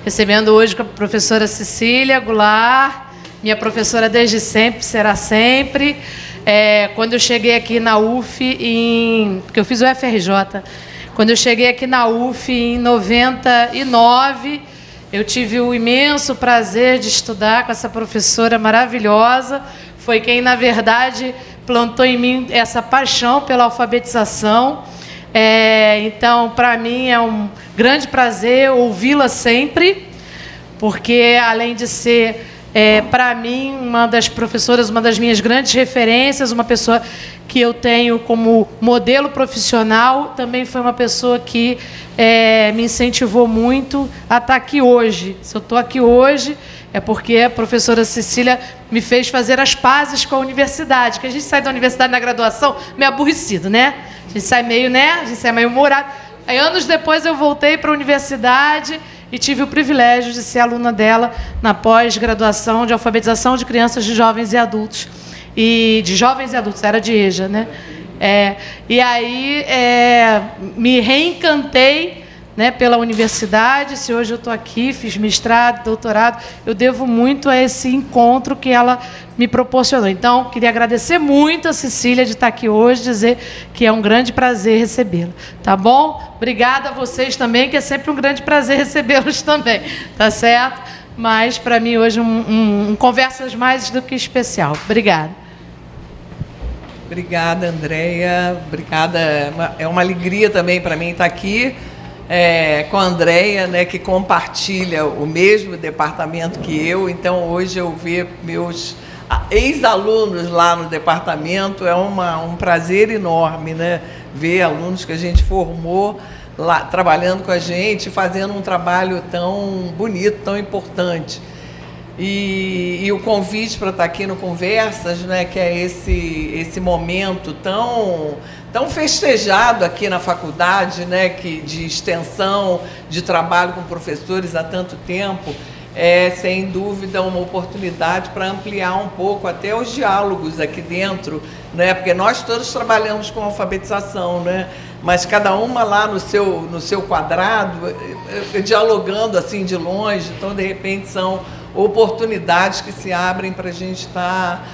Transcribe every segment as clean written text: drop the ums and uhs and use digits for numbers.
recebendo hoje com a professora Cecília Goulart, minha professora desde sempre, será sempre. Quando eu cheguei aqui na UF, porque eu fiz o FRJ, quando eu cheguei aqui na UF em 99, eu tive o imenso prazer de estudar com essa professora maravilhosa. Foi quem, na verdade, plantou em mim essa paixão pela alfabetização. Então, para mim, é um grande prazer ouvi-la sempre, porque, além de ser, para mim, uma das professoras, uma das minhas grandes referências, uma pessoa que eu tenho como modelo profissional, também foi uma pessoa que me incentivou muito a estar aqui hoje. Se eu estou aqui hoje, é porque a professora Cecília me fez fazer as pazes com a universidade, que a gente sai da universidade na graduação meio aborrecido, né? A gente sai meio, né? A gente sai meio humorado. Aí, anos depois, eu voltei para a universidade e tive o privilégio de ser aluna dela na pós-graduação de alfabetização de crianças, de jovens e adultos. E de jovens e adultos, era de EJA, né? E aí me reencantei, né, pela universidade. Se hoje eu estou aqui, fiz mestrado, doutorado, eu devo muito a esse encontro que ela me proporcionou. Então, queria agradecer muito a Cecília de estar aqui hoje, dizer que é um grande prazer recebê-la. Tá bom? Obrigada a vocês também, que é sempre um grande prazer recebê-los também. Tá certo? Mas, para mim, hoje, conversas mais do que especial. Obrigada. Obrigada, Andréia. Obrigada. É uma alegria também para mim estar aqui com a Andréia, né, que compartilha o mesmo departamento que eu. Então, hoje eu ver meus ex-alunos lá no departamento é um prazer enorme, né, ver alunos que a gente formou lá, trabalhando com a gente, fazendo um trabalho tão bonito, tão importante. E o convite para estar aqui no Conversas, né, que é esse momento tão festejado aqui na faculdade, né, de extensão, de trabalho com professores há tanto tempo, é, sem dúvida, uma oportunidade para ampliar um pouco até os diálogos aqui dentro, né, porque nós todos trabalhamos com alfabetização, né, mas cada uma lá no seu quadrado, dialogando assim de longe. Então, de repente, são oportunidades que se abrem para a gente estar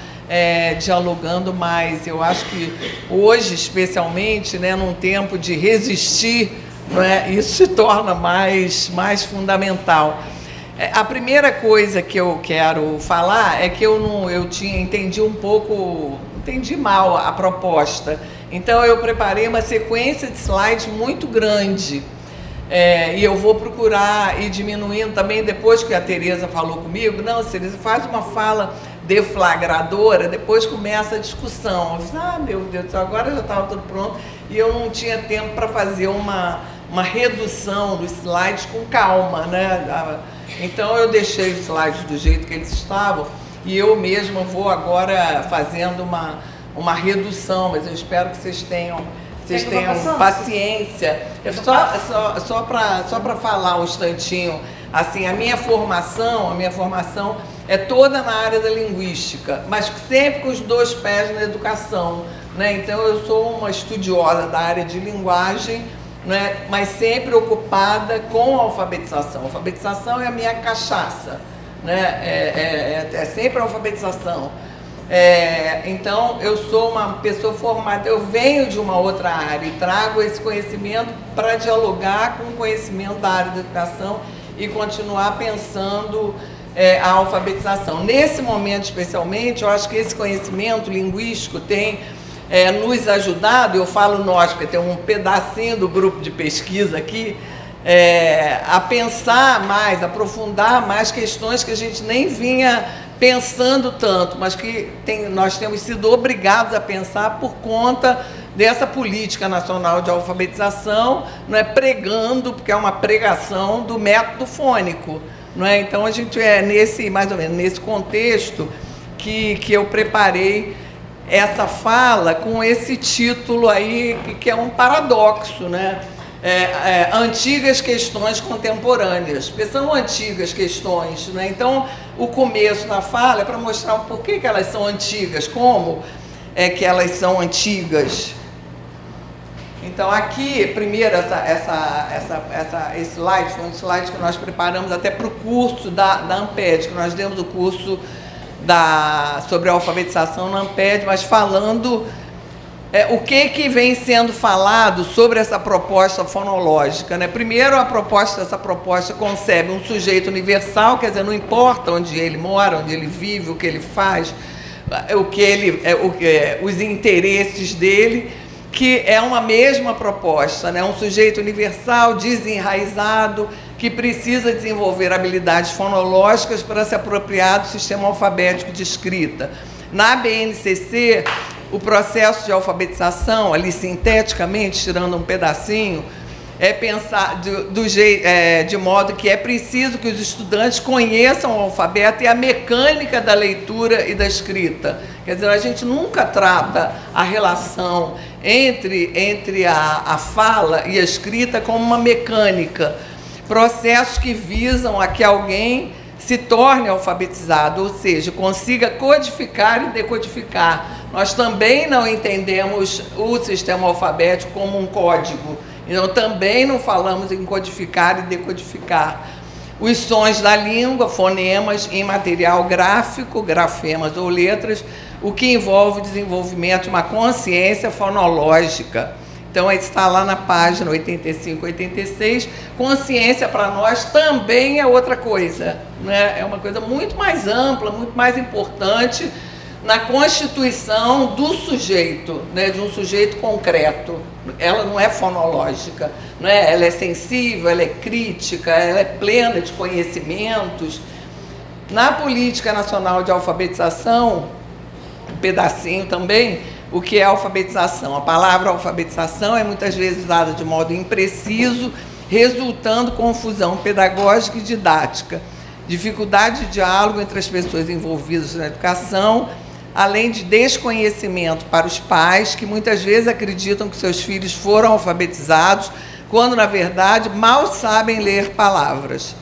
dialogando mais. Eu acho que hoje, especialmente, né, num tempo de resistir, né, isso se torna mais fundamental. A primeira coisa que eu quero falar é que entendi mal a proposta. Então, eu preparei uma sequência de slides muito grande. E eu vou procurar ir diminuindo também, depois que a Tereza falou comigo. Não, Tereza, faz uma fala deflagradora, depois começa a discussão. Eu disse, meu Deus, agora já estava tudo pronto e eu não tinha tempo para fazer uma redução dos slides com calma, né? Então, eu deixei os slides do jeito que eles estavam e eu mesma vou agora fazendo uma redução, mas eu espero que vocês tenham paciência. Só para falar um instantinho, assim, a minha formação é toda na área da linguística, mas sempre com os dois pés na educação, né? Então, eu sou uma estudiosa da área de linguagem, né? Mas sempre ocupada com a alfabetização. A alfabetização é a minha cachaça, né? É sempre a alfabetização. Então, eu sou uma pessoa formada, eu venho de uma outra área e trago esse conhecimento para dialogar com o conhecimento da área da educação e continuar pensando a alfabetização. Nesse momento, especialmente, eu acho que esse conhecimento linguístico tem nos ajudado, eu falo nós, porque tem um pedacinho do grupo de pesquisa aqui, a pensar mais, aprofundar mais questões que a gente nem vinha pensando tanto, mas que nós temos sido obrigados a pensar por conta dessa política nacional de alfabetização, não é, pregando, porque é uma pregação do método fônico, não é? Então, a gente mais ou menos nesse contexto que eu preparei essa fala com esse título aí, que é um paradoxo, né? Antigas questões contemporâneas, porque são antigas questões, né? Então, o começo da fala é para mostrar por que elas são antigas, como é que elas são antigas. Então, aqui, primeiro, esse slide foi um slide que nós preparamos até para o curso da Amped, que nós demos o curso sobre a alfabetização na Amped, mas falando o que vem sendo falado sobre essa proposta fonológica, né? Primeiro, essa proposta concebe um sujeito universal, quer dizer, não importa onde ele mora, onde ele vive, o que ele faz, os interesses dele, que é uma mesma proposta, né? Um sujeito universal, desenraizado, que precisa desenvolver habilidades fonológicas para se apropriar do sistema alfabético de escrita. Na BNCC, o processo de alfabetização, ali sinteticamente, tirando um pedacinho, é pensar de modo que é preciso que os estudantes conheçam o alfabeto e a mecânica da leitura e da escrita. Quer dizer, a gente nunca trata a relação entre a fala e a escrita como uma mecânica. Processos que visam a que alguém se torne alfabetizado, ou seja, consiga codificar e decodificar. Nós também não entendemos o sistema alfabético como um código. Então, também não falamos em codificar e decodificar. Os sons da língua, fonemas em material gráfico, grafemas ou letras, o que envolve o desenvolvimento de uma consciência fonológica. Então, está lá na página 85, 86. Consciência, para nós, também é outra coisa, né? É uma coisa muito mais ampla, muito mais importante na constituição do sujeito, né? De um sujeito concreto. Ela não é fonológica, né? Ela é sensível, ela é crítica, ela é plena de conhecimentos. Na Política Nacional de Alfabetização, um pedacinho também, o que é alfabetização? A palavra alfabetização é muitas vezes usada de modo impreciso, resultando confusão pedagógica e didática, dificuldade de diálogo entre as pessoas envolvidas na educação, além de desconhecimento para os pais, que muitas vezes acreditam que seus filhos foram alfabetizados, quando, na verdade, mal sabem ler palavras.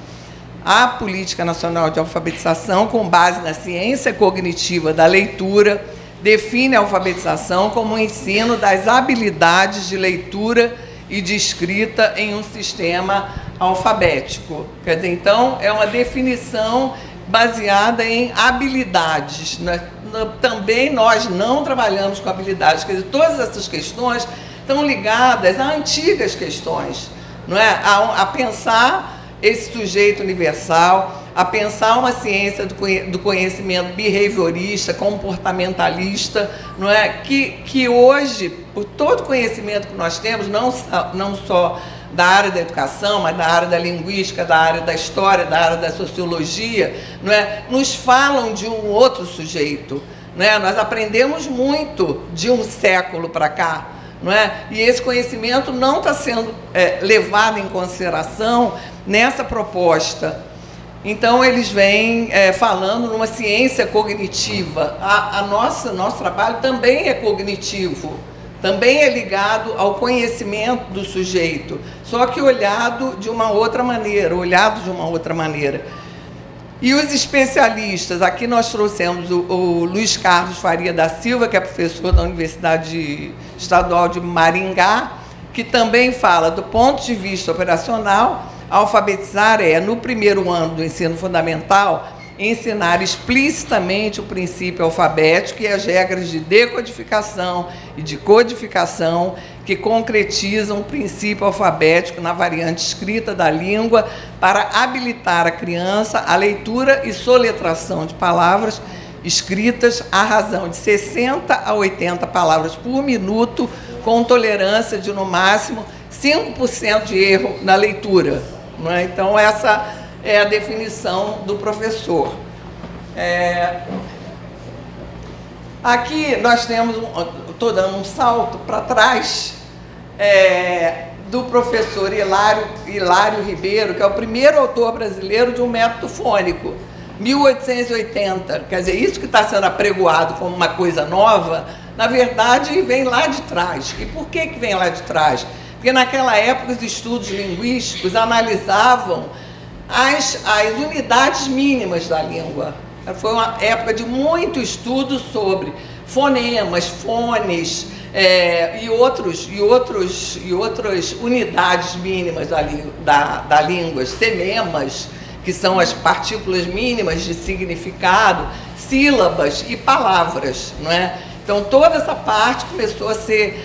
A Política Nacional de Alfabetização, com base na ciência cognitiva da leitura, define a alfabetização como o ensino das habilidades de leitura e de escrita em um sistema alfabético. Quer dizer, então, é uma definição baseada em habilidades, né? Também nós não trabalhamos com habilidades, quer dizer, todas essas questões estão ligadas a antigas questões, não é? A pensar esse sujeito universal, a pensar uma ciência do conhecimento behaviorista, comportamentalista, não é? Que hoje, por todo o conhecimento que nós temos, não só da área da educação, mas da área da linguística, da área da história, da área da sociologia, não é? Nos falam de um outro sujeito, não é? Nós aprendemos muito de um século para cá, não é? E esse conhecimento não está sendo levado em consideração nessa proposta. Então, eles vêm falando numa ciência cognitiva. Nosso trabalho também é cognitivo, também é ligado ao conhecimento do sujeito, só que olhado de uma outra maneira, E os especialistas, aqui nós trouxemos o Luiz Carlos Faria da Silva, que é professor da Universidade Estadual de Maringá, que também fala, do ponto de vista operacional, alfabetizar no primeiro ano do ensino fundamental, ensinar explicitamente o princípio alfabético e as regras de decodificação e de codificação que concretizam o princípio alfabético na variante escrita da língua para habilitar a criança à leitura e soletração de palavras escritas à razão de 60 a 80 palavras por minuto, com tolerância de, no máximo, 5% de erro na leitura. Não é? Então, essa é a definição do professor. Aqui nós temos, estou dando um salto para trás, do professor Hilário Ribeiro, que é o primeiro autor brasileiro de um método fônico, 1880. Quer dizer, isso que está sendo apregoado como uma coisa nova, na verdade, vem lá de trás. E por que vem lá de trás? Porque naquela época os estudos linguísticos analisavam as unidades mínimas da língua. Foi uma época de muito estudo sobre fonemas, fones, e outras unidades mínimas da língua, sememas, que são as partículas mínimas de significado, sílabas e palavras, não é? Então, toda essa parte começou a ser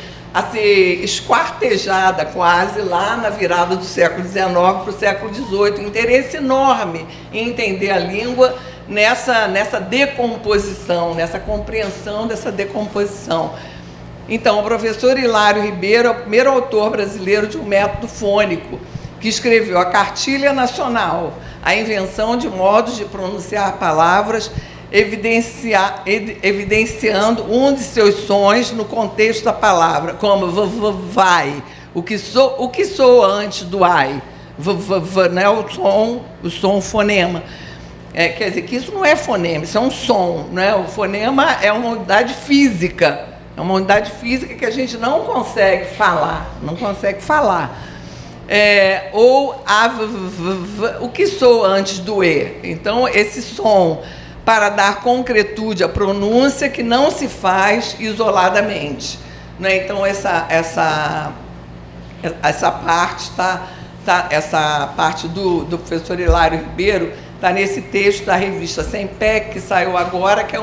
esquartejada quase lá na virada do século XIX para o século XVIII. Um interesse enorme em entender a língua nessa decomposição, nessa compreensão dessa decomposição. Então, o professor Hilário Ribeiro é o primeiro autor brasileiro de um método fônico, que escreveu a Cartilha Nacional, a invenção de modos de pronunciar palavras, evidenciando um de seus sons no contexto da palavra, como vai, o que soa antes do ai, né, o som fonema. Quer dizer que isso não é fonema, isso é um som, né? O fonema é uma unidade física, que a gente não consegue falar, ou o que soa antes do e. Então, esse som, para dar concretude à pronúncia que não se faz isoladamente, né? Então, essa parte essa parte do professor Hilário Ribeiro está nesse texto da revista Sempec, que saiu agora, que é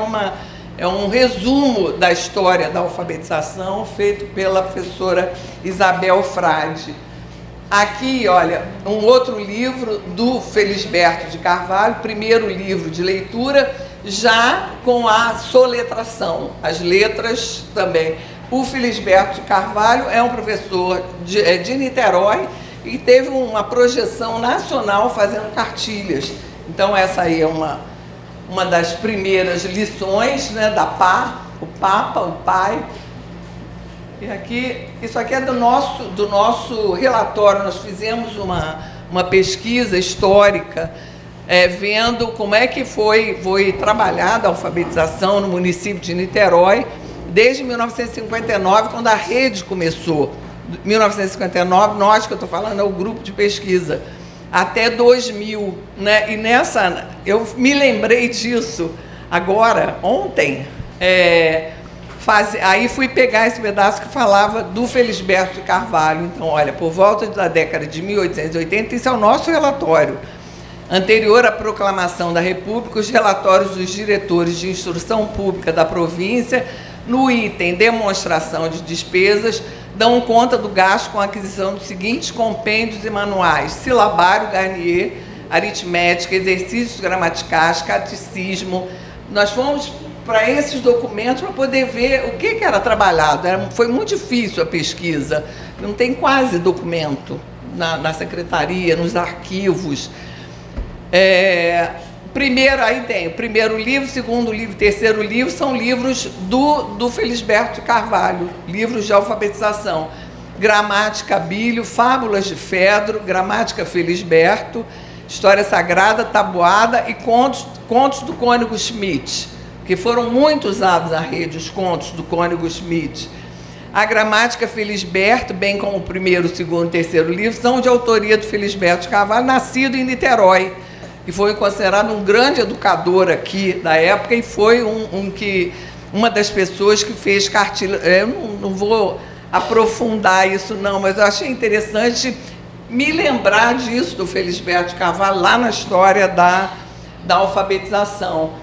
um resumo da história da alfabetização, feito pela professora Isabel Frade. Aqui, olha, um outro livro do Felisberto de Carvalho, primeiro livro de leitura, já com a soletração, as letras também. O Felisberto de Carvalho é um professor de Niterói e teve uma projeção nacional fazendo cartilhas. Então, essa aí é uma das primeiras lições, né, da PA, o Papa, o Pai. E aqui, isso aqui é do nosso relatório. Nós fizemos uma pesquisa histórica, vendo como é que foi trabalhada a alfabetização no município de Niterói, desde 1959, quando a rede começou. 1959, nós que eu estou falando, é o grupo de pesquisa, até 2000, né? E eu me lembrei disso agora, ontem, aí fui pegar esse pedaço que falava do Felisberto de Carvalho. Então, olha, por volta da década de 1880, isso é o nosso relatório. Anterior à proclamação da República, os relatórios dos diretores de instrução pública da província, no item demonstração de despesas, dão conta do gasto com a aquisição dos seguintes compêndios e manuais: silabário Garnier, aritmética, exercícios gramaticais, catecismo. Nós fomos para esses documentos para poder ver o que era trabalhado. Foi muito difícil a pesquisa, não tem quase documento na secretaria, nos arquivos. Aí tem o primeiro livro, segundo livro, terceiro livro, são livros do Felisberto de Carvalho, livros de alfabetização. Gramática Abílio, Fábulas de Fedro, Gramática Felisberto, História Sagrada, Tabuada e Contos do Cônego Schmidt, que foram muito usados na rede, os contos do Cônego Schmidt. A Gramática Felisberto, bem como o primeiro, segundo e terceiro livro, são de autoria do Felisberto de Carvalho, nascido em Niterói, que foi considerado um grande educador aqui da época e foi uma das pessoas que fez cartilha. Eu não vou aprofundar isso não, mas eu achei interessante me lembrar disso do Felisberto de Carvalho lá na história da alfabetização.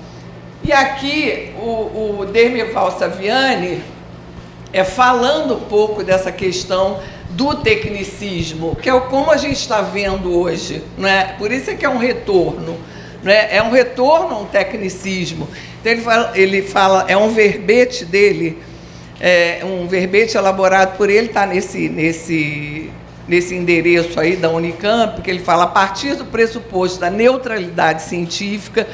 E aqui o Dermeval Saviani falando um pouco dessa questão do tecnicismo, que é como a gente está vendo hoje, né? Por isso é que é um retorno, né? É um retorno a um tecnicismo. Então ele fala, é um verbete dele, um verbete elaborado por ele, está nesse endereço aí da Unicamp, que ele fala: a partir do pressuposto da neutralidade científica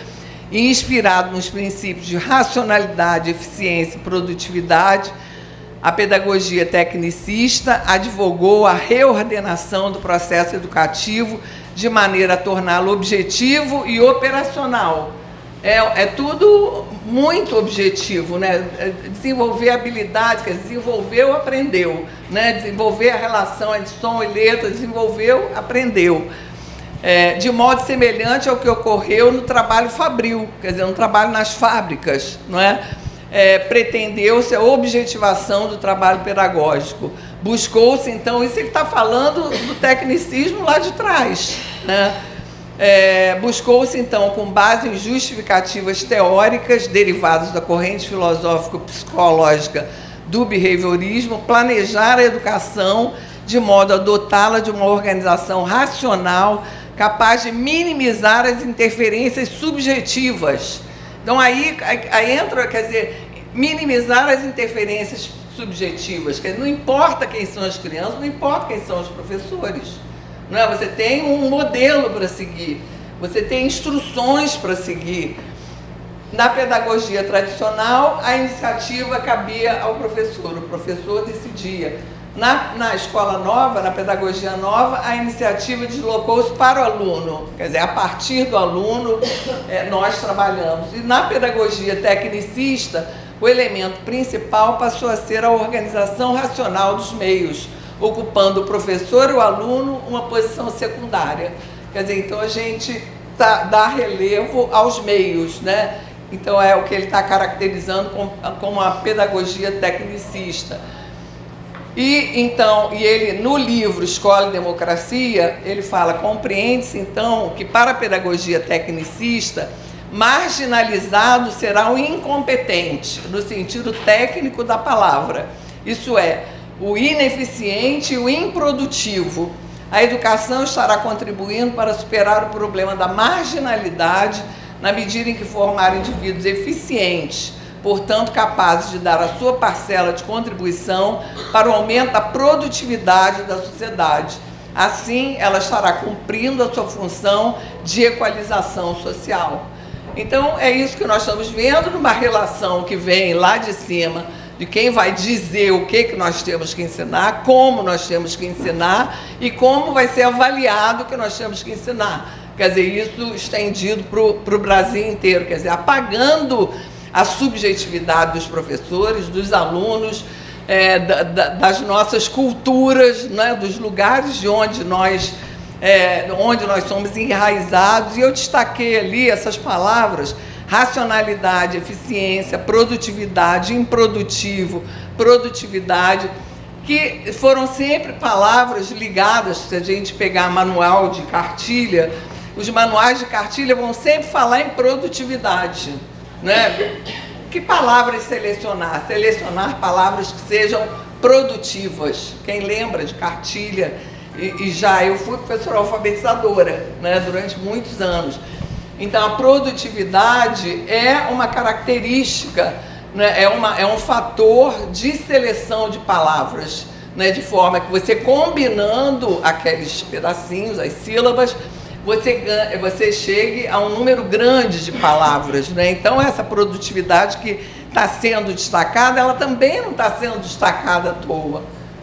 e inspirado nos princípios de racionalidade, eficiência e produtividade, a pedagogia tecnicista advogou a reordenação do processo educativo de maneira a torná-lo objetivo e operacional. É tudo muito objetivo, né? Desenvolver habilidades, quer dizer, desenvolveu, aprendeu, né? Desenvolver a relação entre som e letra, desenvolveu, aprendeu. De modo semelhante ao que ocorreu no trabalho fabril, quer dizer, no trabalho nas fábricas, não é? pretendeu-se a objetivação do trabalho pedagógico. Buscou-se, então, isso ele está falando do tecnicismo lá de trás, né? Buscou-se, então, com base em justificativas teóricas derivadas da corrente filosófico-psicológica do behaviorismo, planejar a educação de modo a dotá-la de uma organização racional capaz de minimizar as interferências subjetivas. Então, aí entra, quer dizer, minimizar as interferências subjetivas, que não importa quem são as crianças, não importa quem são os professores. Não é? Você tem um modelo para seguir, você tem instruções para seguir. Na pedagogia tradicional, a iniciativa cabia ao professor, o professor decidia. Na escola nova, na pedagogia nova, a iniciativa deslocou-se para o aluno, quer dizer, a partir do aluno nós trabalhamos. E na pedagogia tecnicista, o elemento principal passou a ser a organização racional dos meios, ocupando o professor e o aluno uma posição secundária. Quer dizer, então a gente dá relevo aos meios, né? Então é o que ele está caracterizando como a pedagogia tecnicista. E ele, no livro Escola e Democracia, ele fala, compreende-se então que para a pedagogia tecnicista, marginalizado será o incompetente, no sentido técnico da palavra, isso é, o ineficiente e o improdutivo. A educação estará contribuindo para superar o problema da marginalidade na medida em que formar indivíduos eficientes, portanto capazes de dar a sua parcela de contribuição para o aumento da produtividade da sociedade. Assim, ela estará cumprindo a sua função de equalização social. Então, é isso que nós estamos vendo numa relação que vem lá de cima, de quem vai dizer o que nós temos que ensinar, como nós temos que ensinar e como vai ser avaliado o que nós temos que ensinar. Quer dizer, isso estendido para o Brasil inteiro, quer dizer, apagando a subjetividade dos professores, dos alunos, das nossas culturas, né, dos lugares de onde nós somos enraizados. E eu destaquei ali essas palavras: racionalidade, eficiência, produtividade, improdutivo, produtividade, que foram sempre palavras ligadas. Se a gente pegar manual de cartilha, os manuais de cartilha vão sempre falar em produtividade, né? Que palavras selecionar? Selecionar palavras que sejam produtivas. Quem lembra de cartilha? Eu fui professora alfabetizadora, né, durante muitos anos. Então, a produtividade é uma característica, né, é um fator de seleção de palavras, né, de forma que você, combinando aqueles pedacinhos, as sílabas, você chegue a um número grande de palavras, né? Então, essa produtividade que está sendo destacada, ela também não está sendo destacada à toa.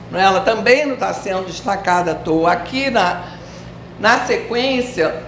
Né? Ela também não está sendo destacada à toa. Aqui, na sequência,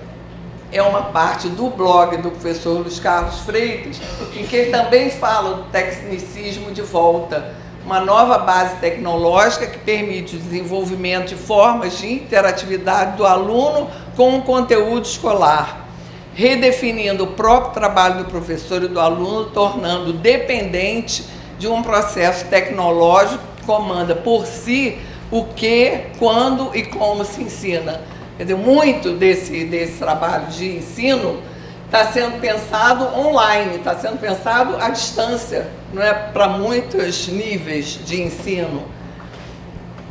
é uma parte do blog do professor Luiz Carlos Freitas, em que ele também fala do tecnicismo de volta, uma nova base tecnológica que permite o desenvolvimento de formas de interatividade do aluno com o conteúdo escolar, redefinindo o próprio trabalho do professor e do aluno, tornando dependente de um processo tecnológico que comanda por si o que, quando e como se ensina. Quer dizer, muito desse trabalho de ensino está sendo pensado online, está sendo pensado à distância, não é, para muitos níveis de ensino.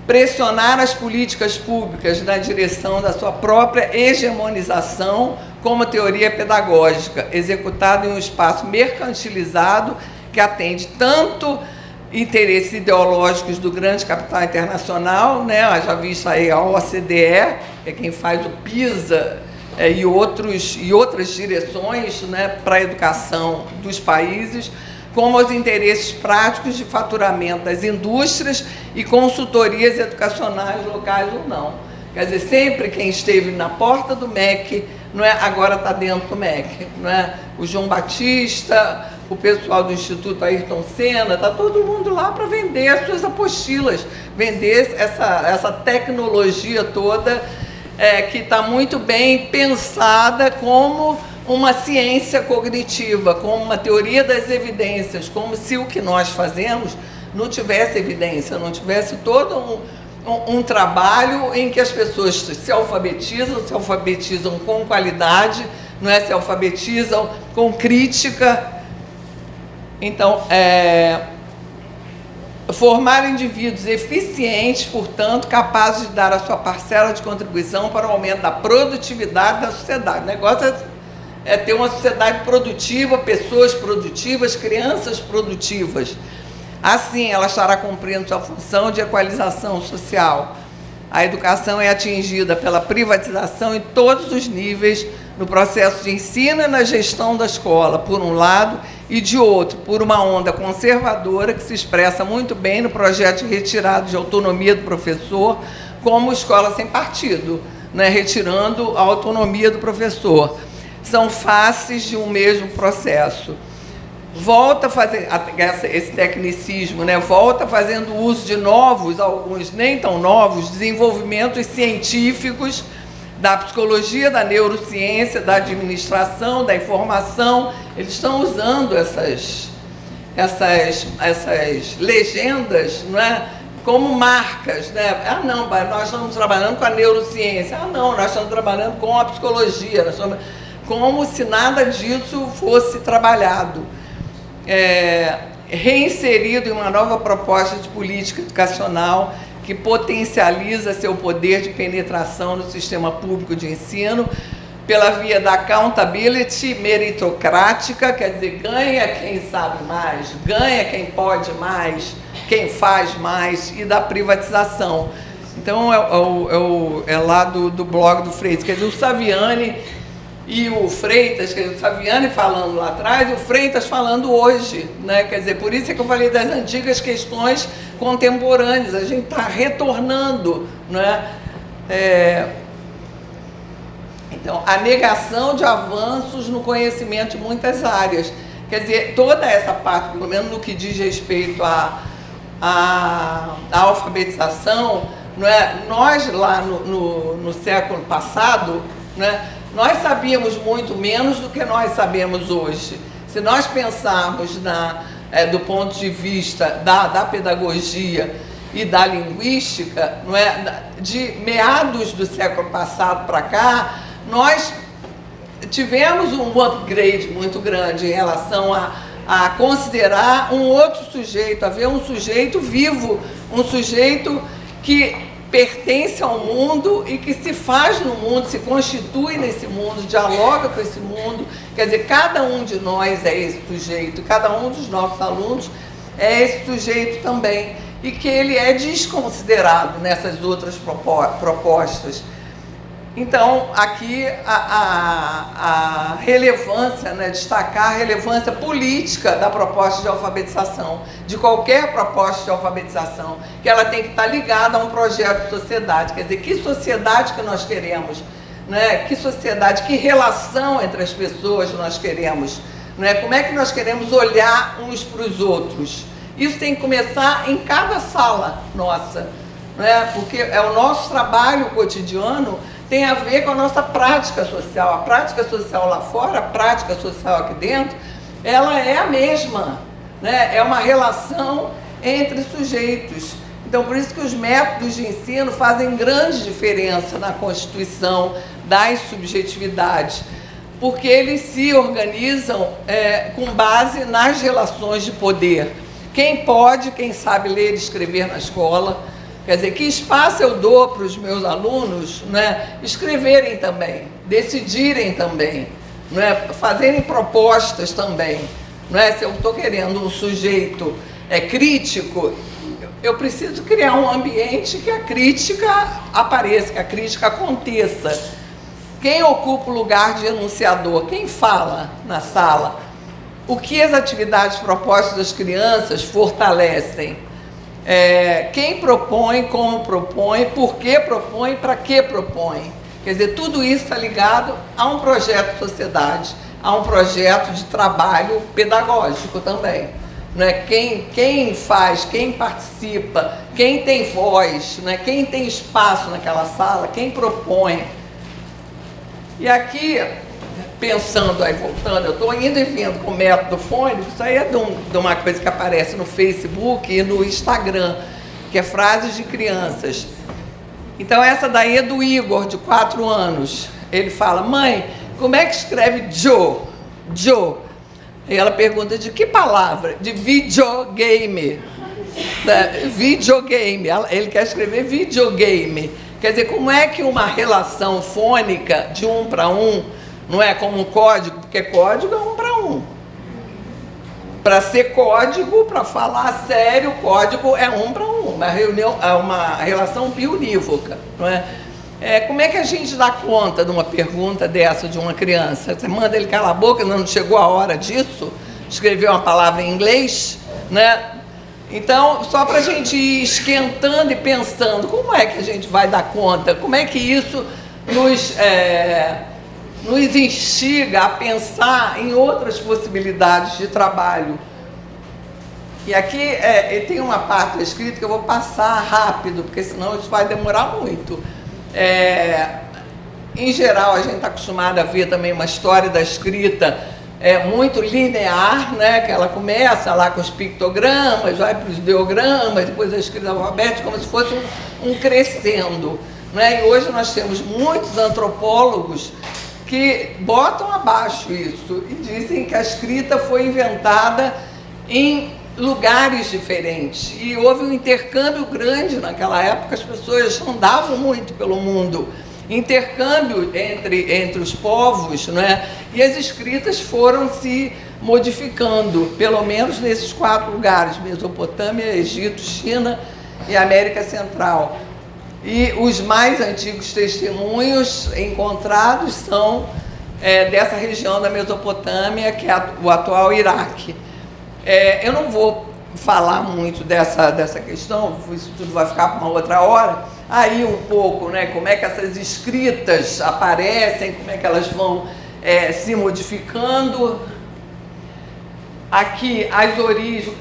Pressionar as políticas públicas na direção da sua própria hegemonização como teoria pedagógica, executada em um espaço mercantilizado que atende tanto interesses ideológicos do grande capital internacional, né? Já visto aí a OCDE, que é quem faz o PISA, e outras direções, né, para a educação dos países, como aos interesses práticos de faturamento das indústrias e consultorias educacionais locais ou não. Quer dizer, sempre quem esteve na porta do MEC, não é, agora está dentro do MEC. Não é? O João Batista, o pessoal do Instituto Ayrton Senna, está todo mundo lá para vender as suas apostilas, vender essa tecnologia toda, que está muito bem pensada como uma ciência cognitiva, como uma teoria das evidências, como se o que nós fazemos não tivesse evidência, não tivesse todo um trabalho em que as pessoas se alfabetizam com qualidade, não é? Se alfabetizam com crítica. Então, formar indivíduos eficientes, portanto, capazes de dar a sua parcela de contribuição para o aumento da produtividade da sociedade. O negócio é ter uma sociedade produtiva, pessoas produtivas, crianças produtivas. Assim, ela estará cumprindo sua função de equalização social. A educação é atingida pela privatização em todos os níveis, no processo de ensino e na gestão da escola, por um lado, e de outro, por uma onda conservadora que se expressa muito bem no projeto de retirada de autonomia do professor, como escola sem partido, né? Retirando a autonomia do professor. São faces de um mesmo processo. Volta a fazer esse tecnicismo, né? Volta fazendo uso de novos, alguns nem tão novos, desenvolvimentos científicos da psicologia, da neurociência, da administração, da informação. Eles estão usando essas legendas, não é? Como marcas, né? Ah, não, nós estamos trabalhando com a neurociência. Ah, não, nós estamos trabalhando com a psicologia. Como se nada disso fosse trabalhado. Reinserido em uma nova proposta de política educacional que potencializa seu poder de penetração no sistema público de ensino pela via da accountability meritocrática, quer dizer, ganha quem sabe mais, ganha quem pode mais, quem faz mais, e da privatização. Então, é lá do blog do Freitas, quer dizer, o Saviani e o Freitas, quer dizer, o Saviani falando lá atrás e o Freitas falando hoje, né? Quer dizer, por isso é que eu falei das antigas questões contemporâneas, a gente está retornando, né? Então, a negação de avanços no conhecimento de muitas áreas. Quer dizer, toda essa parte, pelo menos no que diz respeito à alfabetização, não é? Nós lá no século passado, né? Nós sabíamos muito menos do que nós sabemos hoje. Se nós pensarmos do ponto de vista da pedagogia e da linguística, não é? De meados do século passado para cá, nós tivemos um upgrade muito grande em relação a considerar um outro sujeito, a ver um sujeito vivo, um sujeito que pertence ao mundo e que se faz no mundo, se constitui nesse mundo, dialoga com esse mundo. Quer dizer, cada um de nós é esse sujeito, cada um dos nossos alunos é esse sujeito também, e que ele é desconsiderado nessas outras propostas. Então, aqui a relevância, né, destacar a relevância política da proposta de alfabetização, de qualquer proposta de alfabetização, que ela tem que estar ligada a um projeto de sociedade. Quer dizer, que sociedade que nós queremos, né? Que sociedade, que relação entre as pessoas nós queremos, né? Como é que nós queremos olhar uns para os outros? Isso tem que começar em cada sala nossa, né? Porque é o nosso trabalho cotidiano, tem a ver com a nossa prática social. A prática social lá fora, a prática social aqui dentro, ela é a mesma, né? É uma relação entre sujeitos. Então, por isso que os métodos de ensino fazem grande diferença na constituição das subjetividades, porque eles se organizam com base nas relações de poder. Quem pode, quem sabe ler e escrever na escola. Quer dizer, que espaço eu dou para os meus alunos, né, escreverem também, decidirem também, né, fazerem propostas também. Né? Se eu estou querendo um sujeito crítico, eu preciso criar um ambiente que a crítica apareça, que a crítica aconteça. Quem ocupa o lugar de enunciador? Quem fala na sala? O que as atividades propostas das crianças fortalecem? Quem propõe, como propõe, por que propõe, para que propõe. Quer dizer, tudo isso está ligado a um projeto de sociedade, a um projeto de trabalho pedagógico também. Né? Quem faz, quem participa, quem tem voz, né? Quem tem espaço naquela sala, quem propõe. E aqui pensando, aí voltando, eu estou indo e vindo com o método fônico, isso aí é de uma coisa que aparece no Facebook e no Instagram, que é frases de crianças. Então essa daí é do Igor, de 4 anos. Ele fala: mãe, como é que escreve Joe? Joe. E ela pergunta: de que palavra? De videogame. Videogame. Ele quer escrever videogame. Quer dizer, como é que uma relação fônica de 1 para 1 não é como um código? Porque código é 1 para 1. Para ser código, para falar sério, código é 1 para 1. Uma relação biunívoca, não é? Como é que a gente dá conta de uma pergunta dessa de uma criança? Você manda ele calar a boca, não chegou a hora disso? Escreveu uma palavra em inglês, né? Então, só para a gente ir esquentando e pensando, como é que a gente vai dar conta? Como é que isso nos instiga a pensar em outras possibilidades de trabalho? E aqui tem uma parte da escrita que eu vou passar rápido, porque senão isso vai demorar muito. Em geral, a gente está acostumado a ver também uma história da escrita muito linear, né? Que ela começa lá com os pictogramas, vai para os ideogramas, depois a escrita alfabética, como se fosse um crescendo, né? E hoje nós temos muitos antropólogos que botam abaixo isso e dizem que a escrita foi inventada em lugares diferentes e houve um intercâmbio grande naquela época, as pessoas andavam muito pelo mundo, intercâmbio entre os povos, né? E as escritas foram se modificando, pelo menos nesses 4 lugares: Mesopotâmia, Egito, China e América Central. E os mais antigos testemunhos encontrados são dessa região da Mesopotâmia, que é o atual Iraque. Eu não vou falar muito dessa questão, isso tudo vai ficar para uma outra hora. Aí um pouco, né, como é que essas escritas aparecem, como é que elas vão se modificando. Aqui as origens,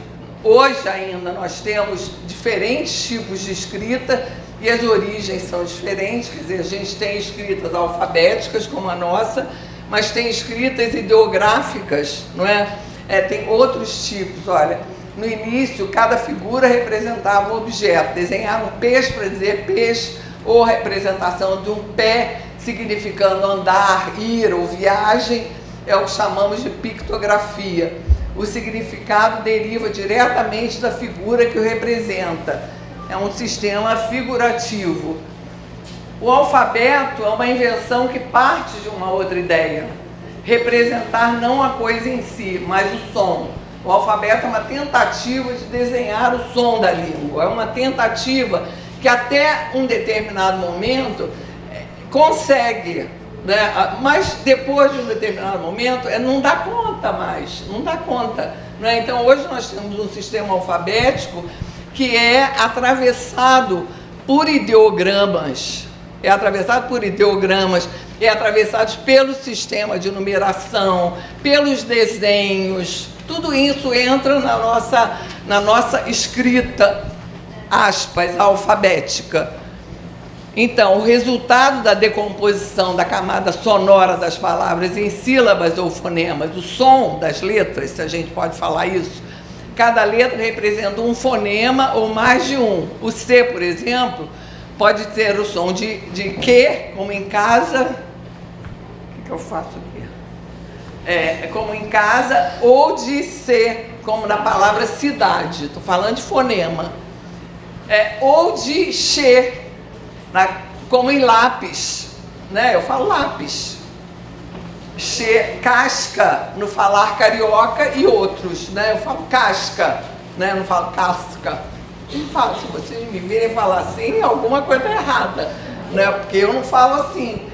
hoje ainda nós temos diferentes tipos de escrita e as origens são diferentes, quer dizer, a gente tem escritas alfabéticas como a nossa, mas tem escritas ideográficas, não é? Tem outros tipos, olha. No início, cada figura representava um objeto. Desenhar um peixe para dizer peixe, ou representação de um pé, significando andar, ir ou viagem, é o que chamamos de pictografia. O significado deriva diretamente da figura que o representa. É um sistema figurativo. O alfabeto é uma invenção que parte de uma outra ideia. Representar não a coisa em si, mas o som. O alfabeto é uma tentativa de desenhar o som da língua, é uma tentativa que até um determinado momento consegue, né? Mas depois de um determinado momento não dá conta mais, não dá conta, né? Então hoje nós temos um sistema alfabético que é atravessado por ideogramas, é atravessado pelo sistema de numeração, pelos desenhos. Tudo isso entra na nossa escrita, aspas, alfabética. Então, o resultado da decomposição da camada sonora das palavras em sílabas ou fonemas, o som das letras, se a gente pode falar isso, cada letra representa um fonema ou mais de um. O C, por exemplo, pode ter o som de que, como em casa. O que eu faço aqui? Como em casa, ou de ser, como na palavra cidade, estou falando de fonema, ou de che, como em lápis, né? Eu falo lápis, che, casca, no falar carioca e outros, né? Eu falo casca, né? Eu não falo casca. Não falo, se vocês me virem falar assim, alguma coisa é errada, né? Porque eu não falo assim.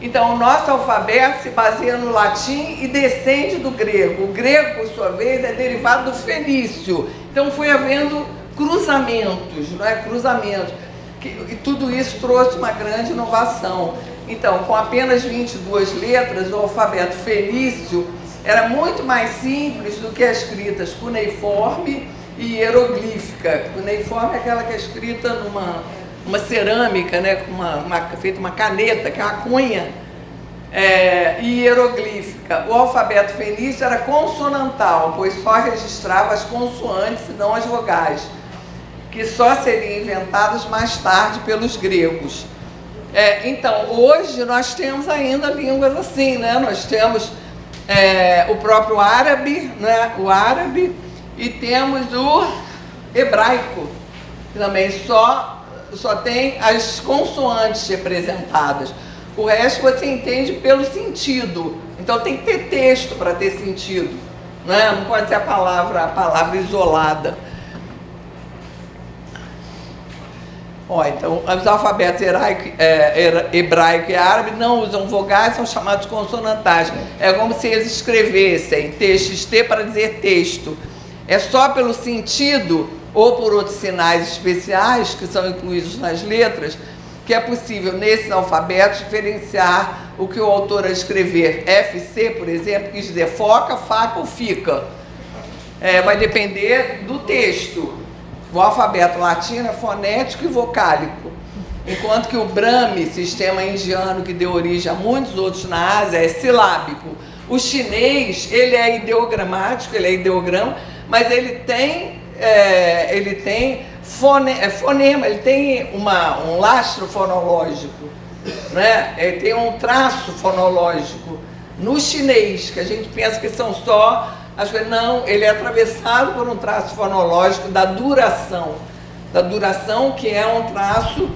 Então, o nosso alfabeto se baseia no latim e descende do grego. O grego, por sua vez, é derivado do fenício. Então, foi havendo cruzamentos, não é? Cruzamentos. E tudo isso trouxe uma grande inovação. Então, com apenas 22 letras, o alfabeto fenício era muito mais simples do que as escritas cuneiforme e hieroglífica. Cuneiforme é aquela que é escrita numa cerâmica, né, feita uma caneta, que é uma cunha. e hieroglífica. O alfabeto fenício era consonantal, pois só registrava as consoantes e não as vogais, que só seriam inventadas mais tarde pelos gregos. Então, hoje nós temos ainda línguas assim, né? Nós temos o próprio árabe, né? O árabe, e temos o hebraico, que também só tem as consoantes representadas. O resto você entende pelo sentido. Então tem que ter texto para ter sentido, né? Não pode ser a palavra isolada. Então, os alfabetos hebraico e árabe não usam vogais, são chamados consonantais. É como se eles escrevessem TXT para dizer texto. É só pelo sentido ou por outros sinais especiais que são incluídos nas letras que é possível, nesses alfabetos, diferenciar o que o autor a escrever. FC, por exemplo, quis dizer foca, faca ou fica. Vai depender do texto. O alfabeto latino é fonético e vocálico, enquanto que o Brahmi, sistema indiano que deu origem a muitos outros na Ásia, é silábico. O chinês, ele é ideogramático, ele é ideograma, mas ele tem fonema, ele tem um lastro fonológico, né? Ele tem um traço fonológico. No chinês, que a gente pensa que são só as coisas, não, ele é atravessado por um traço fonológico da duração, que é um traço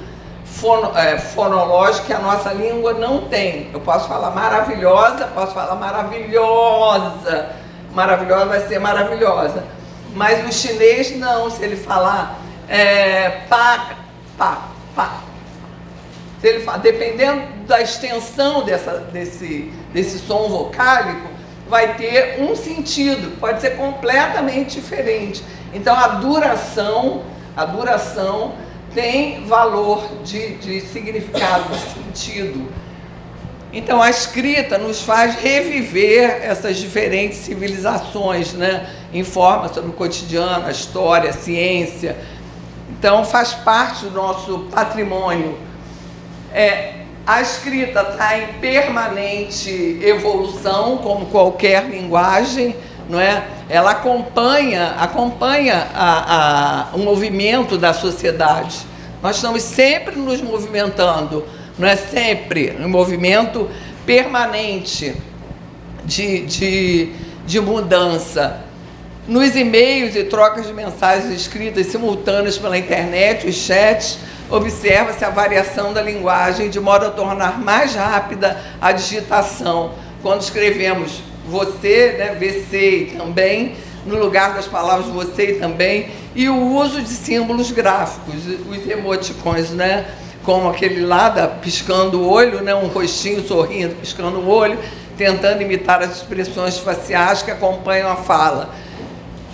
fonológico que a nossa língua não tem. Eu posso falar maravilhosa, posso falar maravilhosa, maravilhosa vai ser maravilhosa, mas no chinês não. Se ele falar pá, se ele fala, dependendo da extensão desse som vocálico, vai ter um sentido, pode ser completamente diferente. Então a duração tem valor de significado, de sentido. Então a escrita nos faz reviver essas diferentes civilizações, né? Informa sobre o cotidiano, a história, a ciência. Então faz parte do nosso patrimônio. A escrita está em permanente evolução, como qualquer linguagem, não é? Ela acompanha o movimento da sociedade. Nós estamos sempre nos movimentando, não é? Sempre um movimento permanente de mudança. Nos e-mails e trocas de mensagens escritas simultâneas pela internet, os chats, observa-se a variação da linguagem de modo a tornar mais rápida a digitação. Quando escrevemos você, né, VC também, no lugar das palavras você e também, e o uso de símbolos gráficos, os emoticons, né, como aquele lá piscando o olho, né, um rostinho sorrindo, piscando o olho, tentando imitar as expressões faciais que acompanham a fala.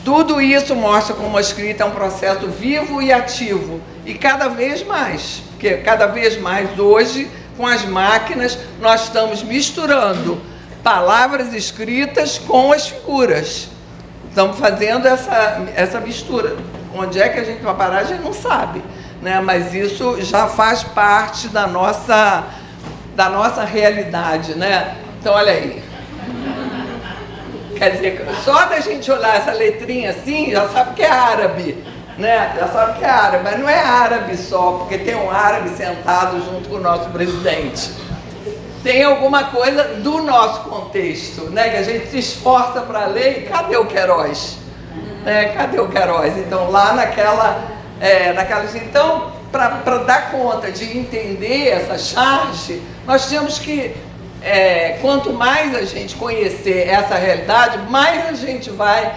Tudo isso mostra como a escrita é um processo vivo e ativo, e cada vez mais, porque cada vez mais hoje, com as máquinas, nós estamos misturando palavras escritas com as figuras. Estamos fazendo essa mistura. Onde é que a gente vai parar, a gente não sabe, né? Mas isso já faz parte da nossa realidade, né? Então, olha aí. Quer dizer, só da gente olhar essa letrinha assim, já sabe que é árabe, né? Já sabe que é árabe, mas não é árabe só, porque tem um árabe sentado junto com o nosso presidente. Tem alguma coisa do nosso contexto, né? Que a gente se esforça para ler, e cadê o Queiroz? Cadê o Queiroz? Então, lá naquela... Então, para dar conta de entender essa charge, nós temos que... quanto mais a gente conhecer essa realidade, mais a gente vai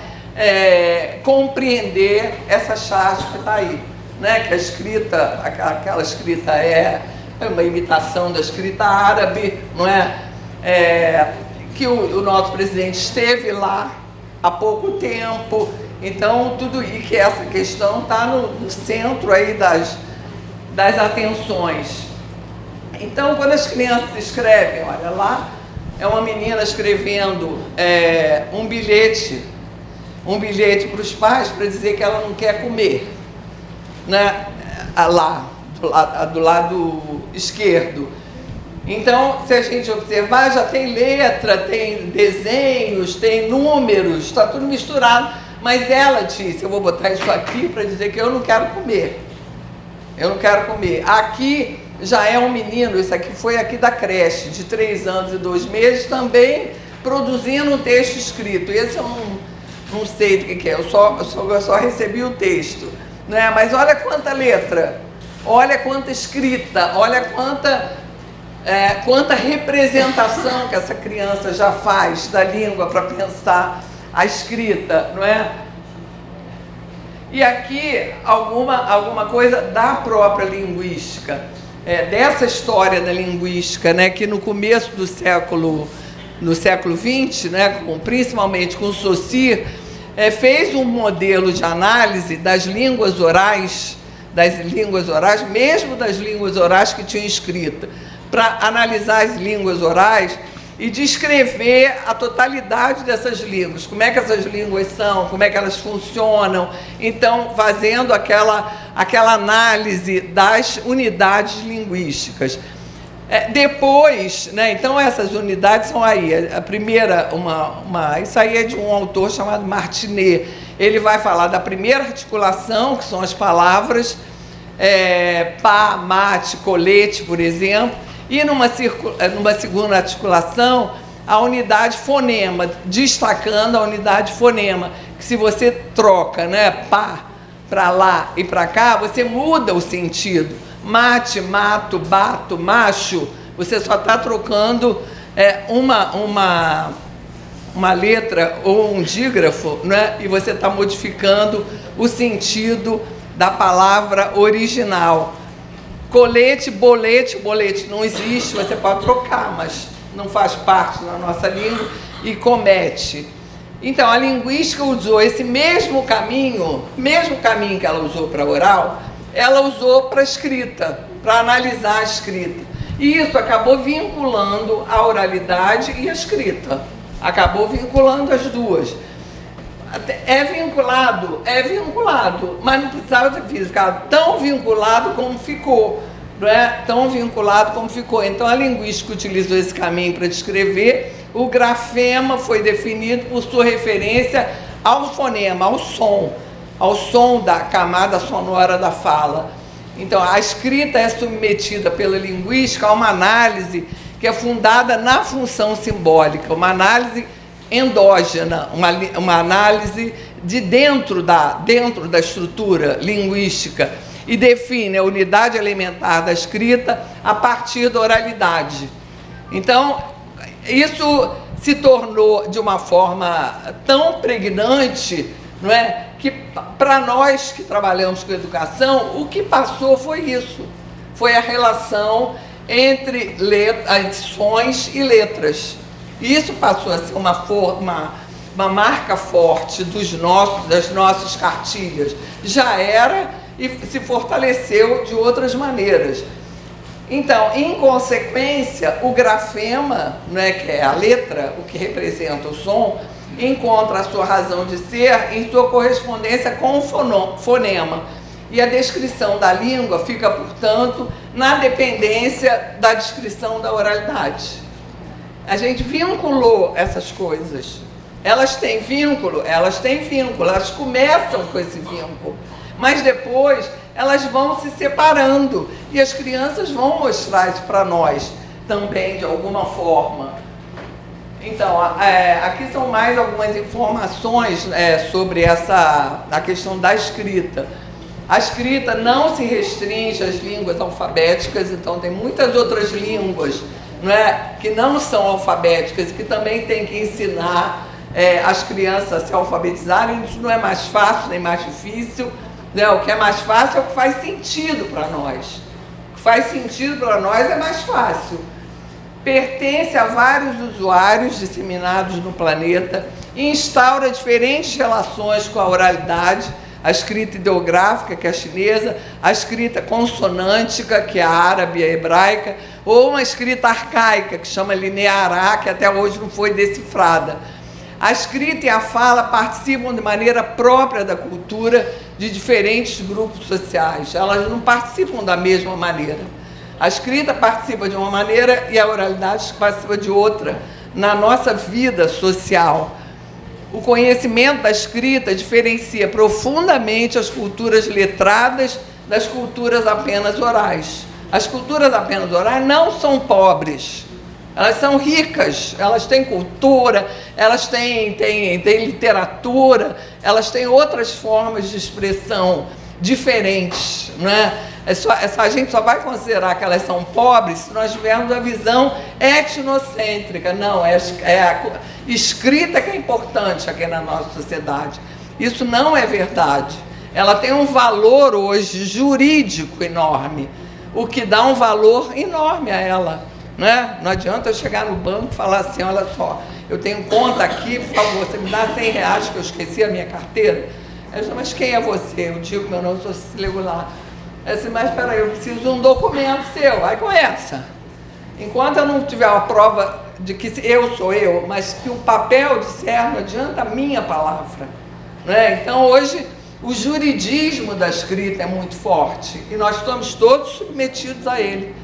compreender essa charge que está aí, né? Que a escrita, aquela escrita é uma imitação da escrita árabe, não é? Que o nosso presidente esteve lá há pouco tempo, então tudo, e que essa questão está no centro aí das atenções. Então, quando as crianças escrevem, olha lá, é uma menina escrevendo um bilhete para os pais para dizer que ela não quer comer, né? Lá, do lado esquerdo. Então, se a gente observar, já tem letra, tem desenhos, tem números, está tudo misturado. Mas ela disse, eu vou botar isso aqui para dizer que eu não quero comer. Eu não quero comer. Aqui já é um menino, isso aqui foi aqui da creche, de 3 anos e 2 meses, também produzindo um texto escrito. Esse eu não sei do que é, eu só recebi o texto. Né? Mas olha quanta letra, olha quanta escrita, olha quanta representação que essa criança já faz da língua para pensar a escrita, não é? E aqui alguma coisa da própria linguística, dessa história da linguística, né, que no começo do século XX, né, principalmente com Saussure, fez um modelo de análise das línguas orais, mesmo das línguas orais que tinham escrita, para analisar as línguas orais e descrever a totalidade dessas línguas, como é que essas línguas são, como é que elas funcionam, então fazendo aquela análise das unidades linguísticas. Depois, né, então essas unidades são aí, a primeira, isso aí é de um autor chamado Martinet, ele vai falar da primeira articulação, que são as palavras pá, mate, colete, por exemplo, e numa segunda articulação, a unidade fonema, destacando a unidade fonema, que se você troca, né, pá para lá e para cá, você muda o sentido. Mate, mato, bato, macho, você só está trocando uma letra ou um dígrafo, né, e você está modificando o sentido da palavra original. Colete, bolete não existe, você pode trocar, mas não faz parte da nossa língua, e comete. Então, a linguística usou esse mesmo caminho que ela usou para oral, ela usou para a escrita, para analisar a escrita. E isso acabou vinculando a oralidade e a escrita. Acabou vinculando as duas. É vinculado, mas não precisava ficar tão vinculado como ficou. Não é tão vinculado como ficou. Então, a linguística utilizou esse caminho para descrever. O grafema foi definido por sua referência ao fonema, ao som da camada sonora da fala. Então, a escrita é submetida pela linguística a uma análise que é fundada na função simbólica, uma análise endógena, uma análise de dentro da estrutura linguística, e define a unidade elementar da escrita a partir da oralidade. Então, isso se tornou de uma forma tão pregnante, não é, que para nós que trabalhamos com educação, o que passou foi isso, foi a relação entre sons e letras. E isso passou a ser uma marca forte das nossas cartilhas. Já era e se fortaleceu de outras maneiras. Então, em consequência, o grafema, né, que é a letra, o que representa o som, encontra a sua razão de ser em sua correspondência com o fonema. E a descrição da língua fica, portanto, na dependência da descrição da oralidade. A gente vinculou essas coisas. Elas têm vínculo, elas começam com esse vínculo. Mas depois elas vão se separando e as crianças vão mostrar isso para nós também, de alguma forma. Então, aqui são mais algumas informações sobre a questão da escrita. A escrita não se restringe às línguas alfabéticas, então tem muitas outras línguas, não é, que não são alfabéticas e que também tem que ensinar as crianças a se alfabetizarem. Isso não é mais fácil nem mais difícil. O que é mais fácil é o que faz sentido para nós. O que faz sentido para nós é mais fácil. Pertence a vários usuários disseminados no planeta e instaura diferentes relações com a oralidade, a escrita ideográfica, que é a chinesa, a escrita consonântica, que é a árabe e a hebraica, ou uma escrita arcaica, que chama lineará, que até hoje não foi decifrada. A escrita e a fala participam de maneira própria da cultura de diferentes grupos sociais. Elas não participam da mesma maneira. A escrita participa de uma maneira e a oralidade participa de outra na nossa vida social. O conhecimento da escrita diferencia profundamente as culturas letradas das culturas apenas orais. As culturas apenas orais não são pobres, elas são ricas, elas têm cultura, elas têm literatura, elas têm outras formas de expressão diferentes, não é? A gente só vai considerar que elas são pobres se nós tivermos a visão etnocêntrica. Não, é a escrita que é importante aqui na nossa sociedade. Isso não é verdade. Ela tem um valor hoje jurídico enorme, o que dá um valor enorme a ela, né? Não adianta eu chegar no banco e falar assim, olha só, eu tenho conta aqui, por favor, você me dá R$100 que eu esqueci a minha carteira? Eu digo, mas quem é você? Eu digo, meu nome, sou Cecília Goulart. Eu disse, mas peraí, eu preciso de um documento seu. Aí começa. Enquanto eu não tiver uma prova de que eu sou eu, mas que o papel disser, não adianta a minha palavra, né? Então hoje o juridismo da escrita é muito forte e nós estamos todos submetidos a ele.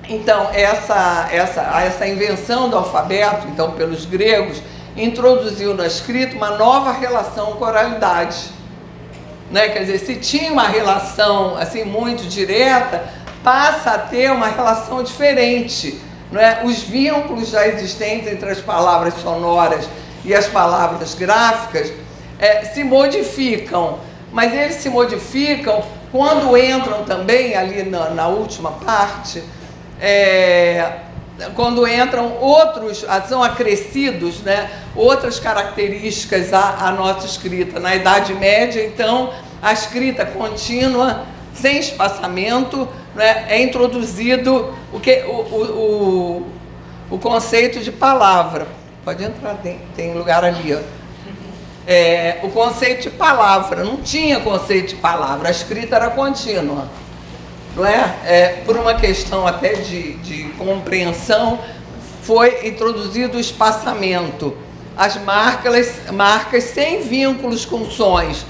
Então essa invenção do alfabeto, então pelos gregos, introduziu na escrita uma nova relação com a oralidade. Né? Quer dizer, se tinha uma relação assim muito direta, passa a ter uma relação diferente. Não é? Os vínculos já existentes entre as palavras sonoras e as palavras gráficas se modificam, mas eles se modificam quando entram também ali na última parte, quando entram outros, são acrescidos, né, outras características à nossa escrita. Na Idade Média, então, a escrita contínua, sem espaçamento, né, é introduzido o conceito de palavra. Pode entrar, tem lugar ali, ó. O conceito de palavra, não tinha conceito de palavra, a escrita era contínua. Não é? Por uma questão até de compreensão, foi introduzido o espaçamento, as marcas sem vínculos com sons,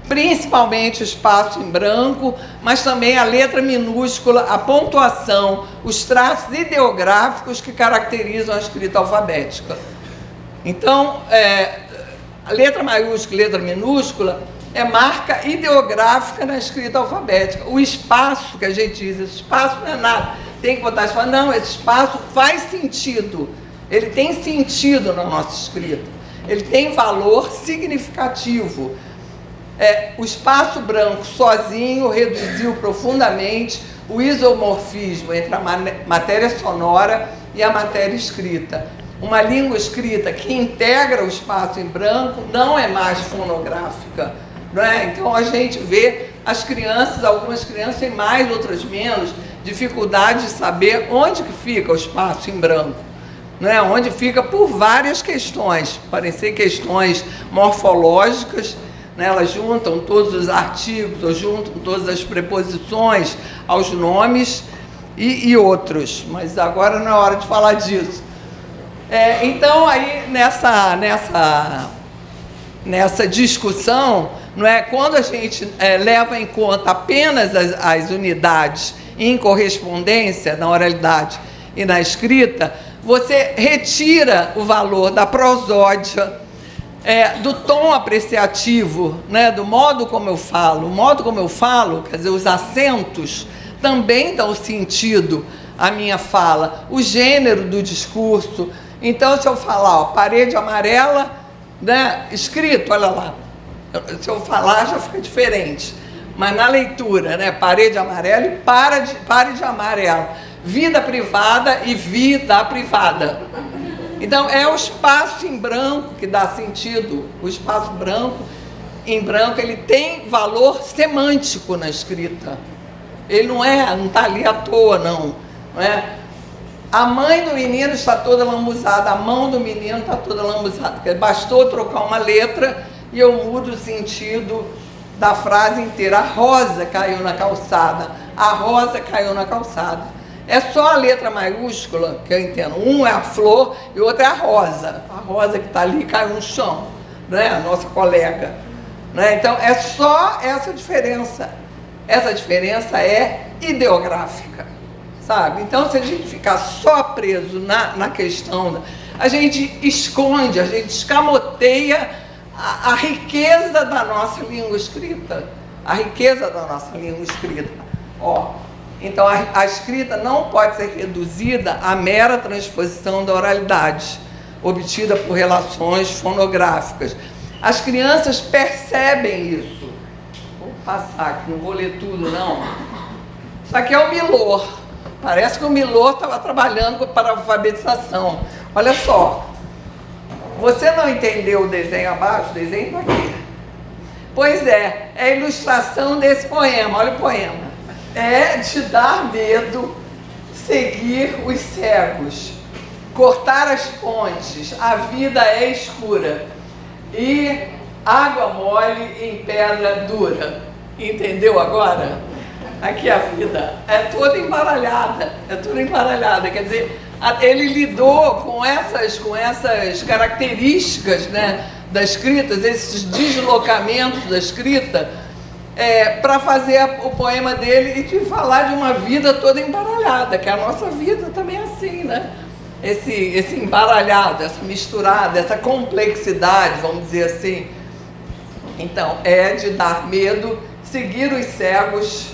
principalmente o espaço em branco, mas também a letra minúscula, a pontuação, os traços ideográficos que caracterizam a escrita alfabética. Então, a letra maiúscula e letra minúscula é marca ideográfica na escrita alfabética. O espaço que a gente diz, esse espaço não é nada, tem que botar espaço. Não, esse espaço faz sentido, ele tem sentido na nossa escrita, ele tem valor significativo. O espaço branco sozinho reduziu profundamente o isomorfismo entre a matéria sonora e a matéria escrita. Uma língua escrita que integra o espaço em branco não é mais fonográfica. Não é? Então a gente vê as crianças, algumas crianças têm mais, outras menos, dificuldade de saber onde que fica o espaço em branco, não é? Onde fica por várias questões, parecem questões morfológicas, né? Elas juntam todos os artigos, ou juntam todas as preposições aos nomes e outros, mas agora não é hora de falar disso. Então aí nessa discussão, não é? Quando a gente leva em conta apenas as unidades em correspondência, na oralidade e na escrita, você retira o valor da prosódia, do tom apreciativo, né? Do modo como eu falo. O modo como eu falo, quer dizer, os acentos também dão sentido à minha fala, o gênero do discurso. Então, se eu falar, ó, parede amarela, né? Escrito, olha lá. Se eu falar, já fica diferente. Mas na leitura, né? Parede amarela e pare de amar ela. Vida privada e vida privada. Então, é o espaço em branco que dá sentido. O espaço branco, em branco, ele tem valor semântico na escrita. Ele não está ali à toa, não é? A mãe do menino está toda lambuzada, a mão do menino está toda lambuzada. Bastou trocar uma letra e eu mudo o sentido da frase inteira. A rosa caiu na calçada, a rosa caiu na calçada. É só a letra maiúscula que eu entendo. Um é a flor e o outro é a rosa. A rosa que está ali caiu no chão, né? A nossa colega. Né? Então, é só essa diferença. Essa diferença é ideográfica, sabe? Então, se a gente ficar só preso na questão, a gente esconde, a gente escamoteia a riqueza da nossa língua escrita. A riqueza da nossa língua escrita. Ó, então, a escrita não pode ser reduzida à mera transposição da oralidade, obtida por relações fonográficas. As crianças percebem isso. Vou passar aqui, não vou ler tudo, não. Isso aqui é o Milor. Parece que o Milor estava trabalhando para a alfabetização. Olha só. Você não entendeu o desenho abaixo? O desenho está aqui. Pois é a ilustração desse poema. Olha o poema. É de dar medo seguir os cegos, cortar as pontes, a vida é escura, e água mole em pedra dura. Entendeu agora? Aqui a vida é toda embaralhada, quer dizer, ele lidou com essas características, né, da escrita, esses deslocamentos da escrita, para fazer o poema dele e de falar de uma vida toda embaralhada, que a nossa vida também é assim, né? Esse embaralhado, essa misturada, essa complexidade, vamos dizer assim. Então, é de dar medo seguir os cegos,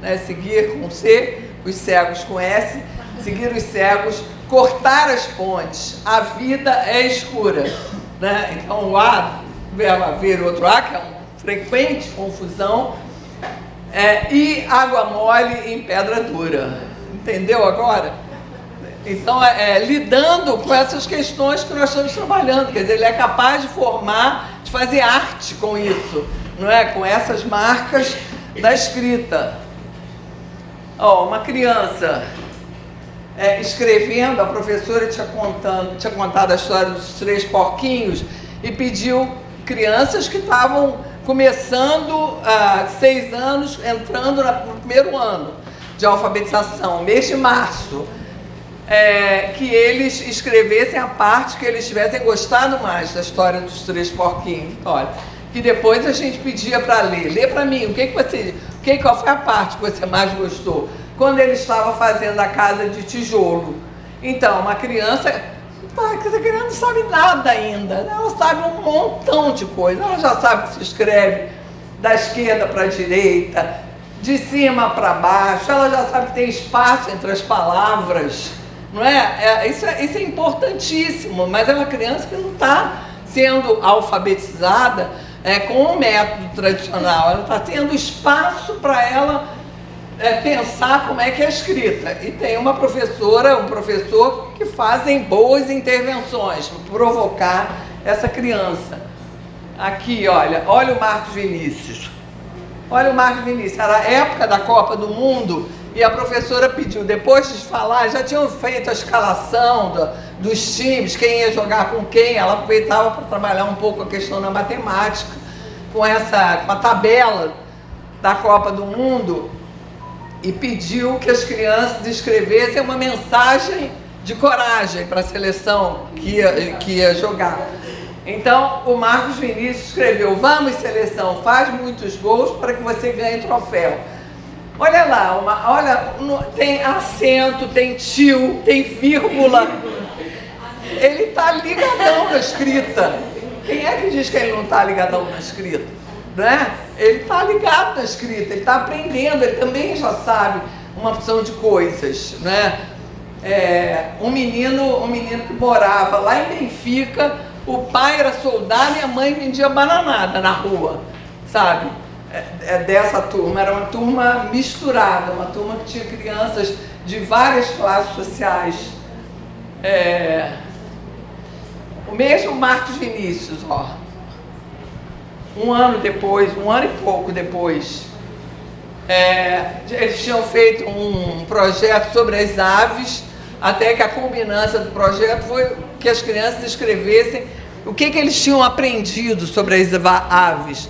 né? Seguir com C, os cegos com S, seguir os cegos, cortar as pontes, a vida é escura, né? Então, o A, verbo haver, outro A, que é uma frequente confusão, e água mole em pedra dura. Entendeu agora? Então, lidando com essas questões que nós estamos trabalhando, quer dizer, ele é capaz de formar, de fazer arte com isso, não é? Com essas marcas da escrita. Ó, uma criança escrevendo, a professora tinha contado a história dos 3 porquinhos e pediu crianças que estavam começando 6 anos, entrando no primeiro ano de alfabetização, mês de março, que eles escrevessem a parte que eles tivessem gostado mais da história dos 3 porquinhos. Olha, que depois a gente pedia para ler. Lê para mim, qual foi a parte que você mais gostou? Quando ele estava fazendo a casa de tijolo. Então, uma criança, essa criança não sabe nada ainda, ela sabe um montão de coisa, ela já sabe que se escreve da esquerda para a direita, de cima para baixo, ela já sabe que tem espaço entre as palavras, não é? Isso é importantíssimo, mas é uma criança que não está sendo alfabetizada com o método tradicional, ela está tendo espaço para ela pensar como é que é escrita. E tem uma professora, um professor que fazem boas intervenções para provocar essa criança. Aqui, olha o Marcos Vinícius. Olha o Marcos Vinícius, era a época da Copa do Mundo e a professora pediu, depois de falar, já tinham feito a escalação dos times, quem ia jogar com quem, ela aproveitava para trabalhar um pouco a questão da matemática, com a tabela da Copa do Mundo, e pediu que as crianças escrevessem uma mensagem de coragem para a seleção que ia jogar. Então, o Marcos Vinícius escreveu: vamos, seleção, faz muitos gols para que você ganhe troféu. Olha lá, tem acento, tem tio, tem vírgula. Ele está ligadão na escrita. Quem é que diz que ele não está ligadão na escrita? Né? Ele está ligado na escrita, ele está aprendendo, ele também já sabe uma opção de coisas, né? Um menino que morava lá em Benfica, o pai era soldado e a mãe vendia bananada na rua, sabe? Dessa turma, era uma turma misturada, uma turma que tinha crianças de várias classes sociais. O mesmo Marcos Vinícius, ó. Um ano e pouco depois, eles tinham feito um projeto sobre as aves, até que a culminância do projeto foi que as crianças escrevessem o que eles tinham aprendido sobre as aves.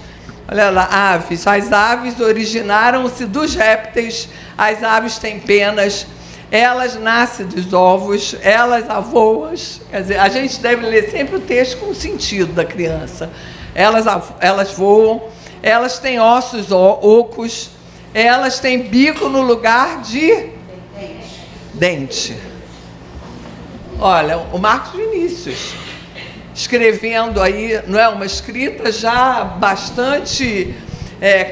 Olha lá, aves. As aves originaram-se dos répteis, as aves têm penas, elas nascem dos ovos, elas avoam. Quer dizer, a gente deve ler sempre o texto com o sentido da criança. Elas voam, elas têm ossos ocos, elas têm bico no lugar de dente. Olha, o Marcos Vinícius, escrevendo aí, não é, uma escrita já bastante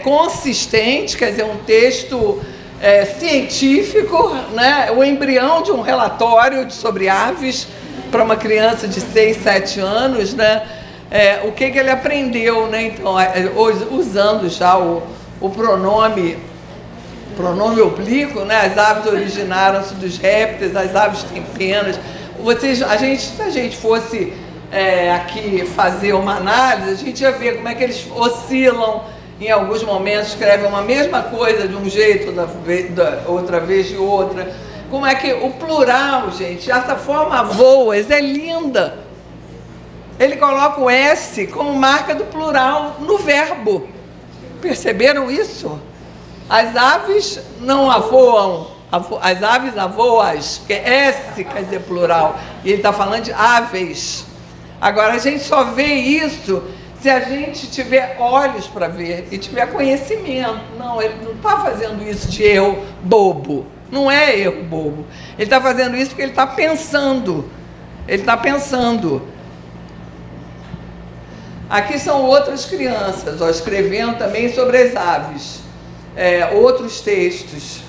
consistente, quer dizer, um texto científico, né, o embrião de um relatório sobre aves para uma criança de 6, 7 anos, né, o que ele aprendeu, né, então, usando já o pronome oblíquo, né, as aves originaram-se dos répteis, as aves têm penas. Se a gente fosse aqui fazer uma análise, a gente ia ver como é que eles oscilam, em alguns momentos escrevem uma mesma coisa de um jeito, outra vez de outra. Como é que o plural, gente, essa forma voas é linda. Ele coloca o S como marca do plural no verbo. Perceberam isso? As aves não avoam, as aves avoas, porque S quer dizer plural, e ele está falando de aves. Agora, a gente só vê isso se a gente tiver olhos para ver e tiver conhecimento. Não, ele não está fazendo isso de erro bobo. Não é erro bobo. Ele está fazendo isso porque ele está pensando. Ele está pensando. Aqui são outras crianças, ó, escrevendo também sobre as aves. Outros textos.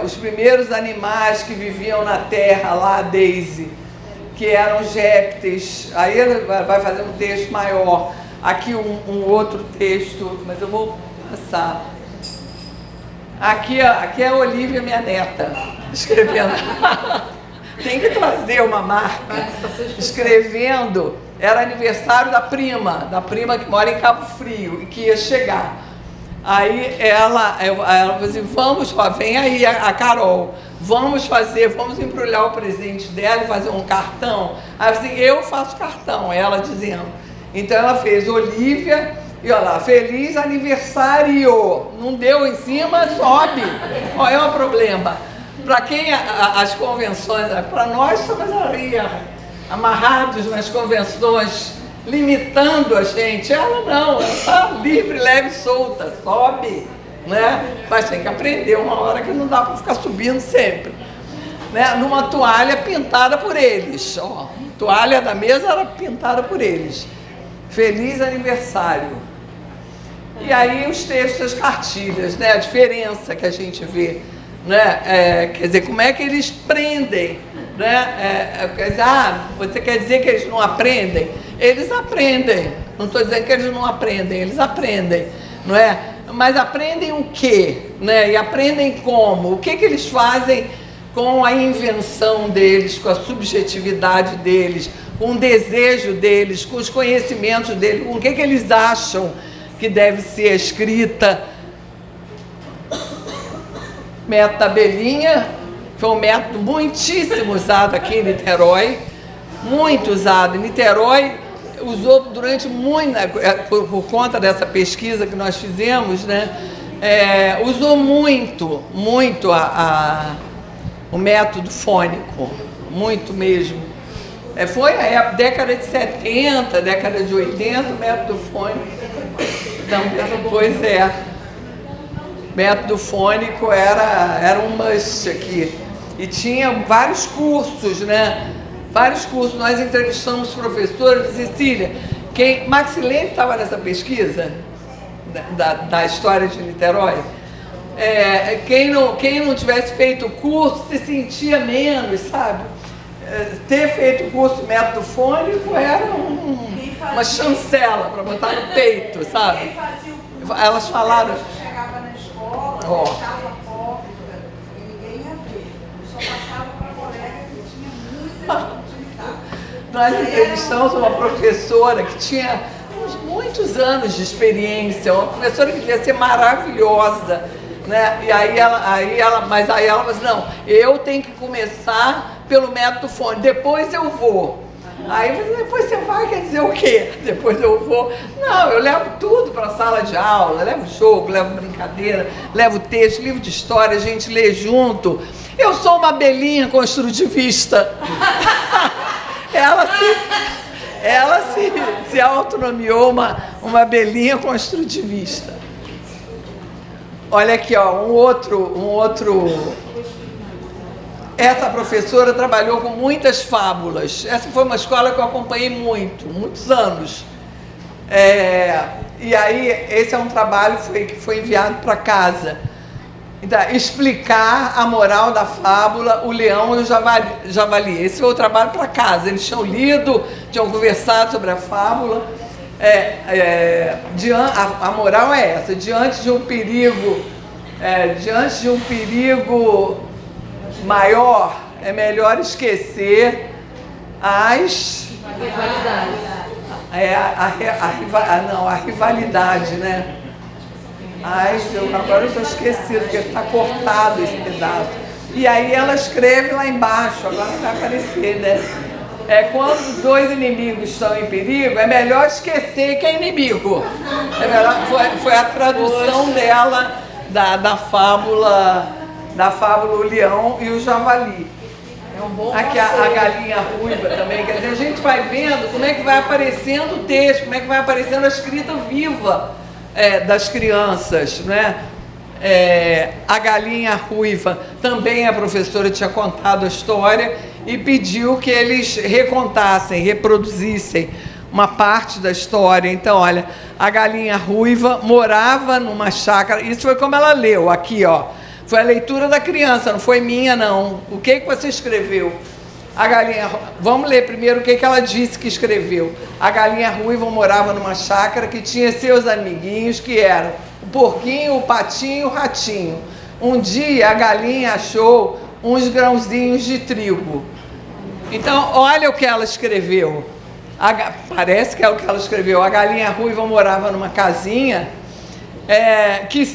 Os primeiros animais que viviam na terra, lá a Daisy, que eram os répteis. Aí ele vai fazer um texto maior. Aqui um outro texto, mas eu vou passar. Aqui é a Olivia, minha neta, escrevendo. Tem que trazer uma marca. Escrevendo, era aniversário da prima que mora em Cabo Frio e que ia chegar. Aí ela falou assim, vamos, ó, vem aí a Carol, vamos embrulhar o presente dela e fazer um cartão. Aí eu falei assim, eu faço cartão, ela dizendo. Então ela fez Olivia, e olha lá, feliz aniversário. Não deu em cima, sobe. Qual é o problema? Para quem as convenções, para nós estamos ali amarrados nas convenções, limitando a gente. Ela não, ela está livre, leve e solta, sobe, né? Mas tem que aprender uma hora que não dá para ficar subindo sempre, né? Numa toalha pintada por eles, ó, a toalha da mesa era pintada por eles. Feliz aniversário. E aí os textos, as cartilhas, né? A diferença que a gente vê, né? Quer dizer, como é que eles prendem, né? Quer dizer, você quer dizer que eles não aprendem? Eles aprendem. Não estou dizendo que eles não aprendem, eles aprendem, não é? Mas aprendem o quê? Né? E aprendem como? O que eles fazem com a invenção deles, com a subjetividade deles, com o desejo deles, com os conhecimentos deles, com o que eles acham que deve ser escrita. Método Tabelinha foi um método muitíssimo usado aqui em Niterói, muito usado. Em Niterói usou durante muito, por conta dessa pesquisa que nós fizemos, né? Usou muito o método fônico, muito mesmo. Foi a década de 70, década de 80, o método fônico. Então, pois método fônico era um must aqui. E tinha vários cursos, né? Vários cursos. Nós entrevistamos professores. Cecília, Maxilene estava nessa pesquisa da história de Niterói. Quem não tivesse feito o curso se sentia menos, sabe? Ter feito o curso de método fônico era uma chancela para botar no peito, sabe? Elas falaram. Chegava na escola, fechava a porta e ninguém ia ver. Só passava para colega que tinha muita utilidade. Nós entrevistamos uma professora que tinha muitos anos de experiência, uma professora que devia ser maravilhosa, né? E aí ela falou assim, não, eu tenho que começar pelo método fônico, depois eu vou. Aí eu falei, depois você vai, quer dizer o quê? Depois eu vou. Não, eu levo tudo para a sala de aula, levo jogo, levo brincadeira, levo texto, livro de história, a gente lê junto. Eu sou uma abelhinha construtivista. Ela se autonomiou uma abelhinha construtivista. Olha aqui, ó, um outro. Essa professora trabalhou com muitas fábulas. Essa foi uma escola que eu acompanhei muitos anos. E aí, esse é um trabalho que foi enviado para casa. Então, explicar a moral da fábula, o leão e o javali. Esse foi o trabalho para casa. Eles tinham lido, tinham conversado sobre a fábula. A moral é essa: diante de um perigo maior, é melhor esquecer as a rivalidade, né? Agora eu estou esquecido, porque está cortado esse pedaço. E aí ela escreve lá embaixo, agora vai aparecer, né? Quando dois inimigos estão em perigo, é melhor esquecer que é inimigo. Foi a tradução dela da fábula O Leão e o Javali. Aqui a galinha ruiva também. Quer dizer, a gente vai vendo como é que vai aparecendo o texto, como é que vai aparecendo a escrita viva das crianças, né? A galinha ruiva também, a professora tinha contado a história e pediu que eles reproduzissem uma parte da história. Então, olha, a galinha ruiva morava numa chácara. Isso foi como ela leu aqui, ó. Foi a leitura da criança, não foi minha, não. O que você escreveu? Vamos ler primeiro o que ela disse que escreveu. A galinha ruiva morava numa chácara que tinha seus amiguinhos, que eram o porquinho, o patinho e o ratinho. Um dia a galinha achou uns grãozinhos de trigo. Então, olha o que ela escreveu. Parece que é o que ela escreveu. A galinha ruiva morava numa casinha que os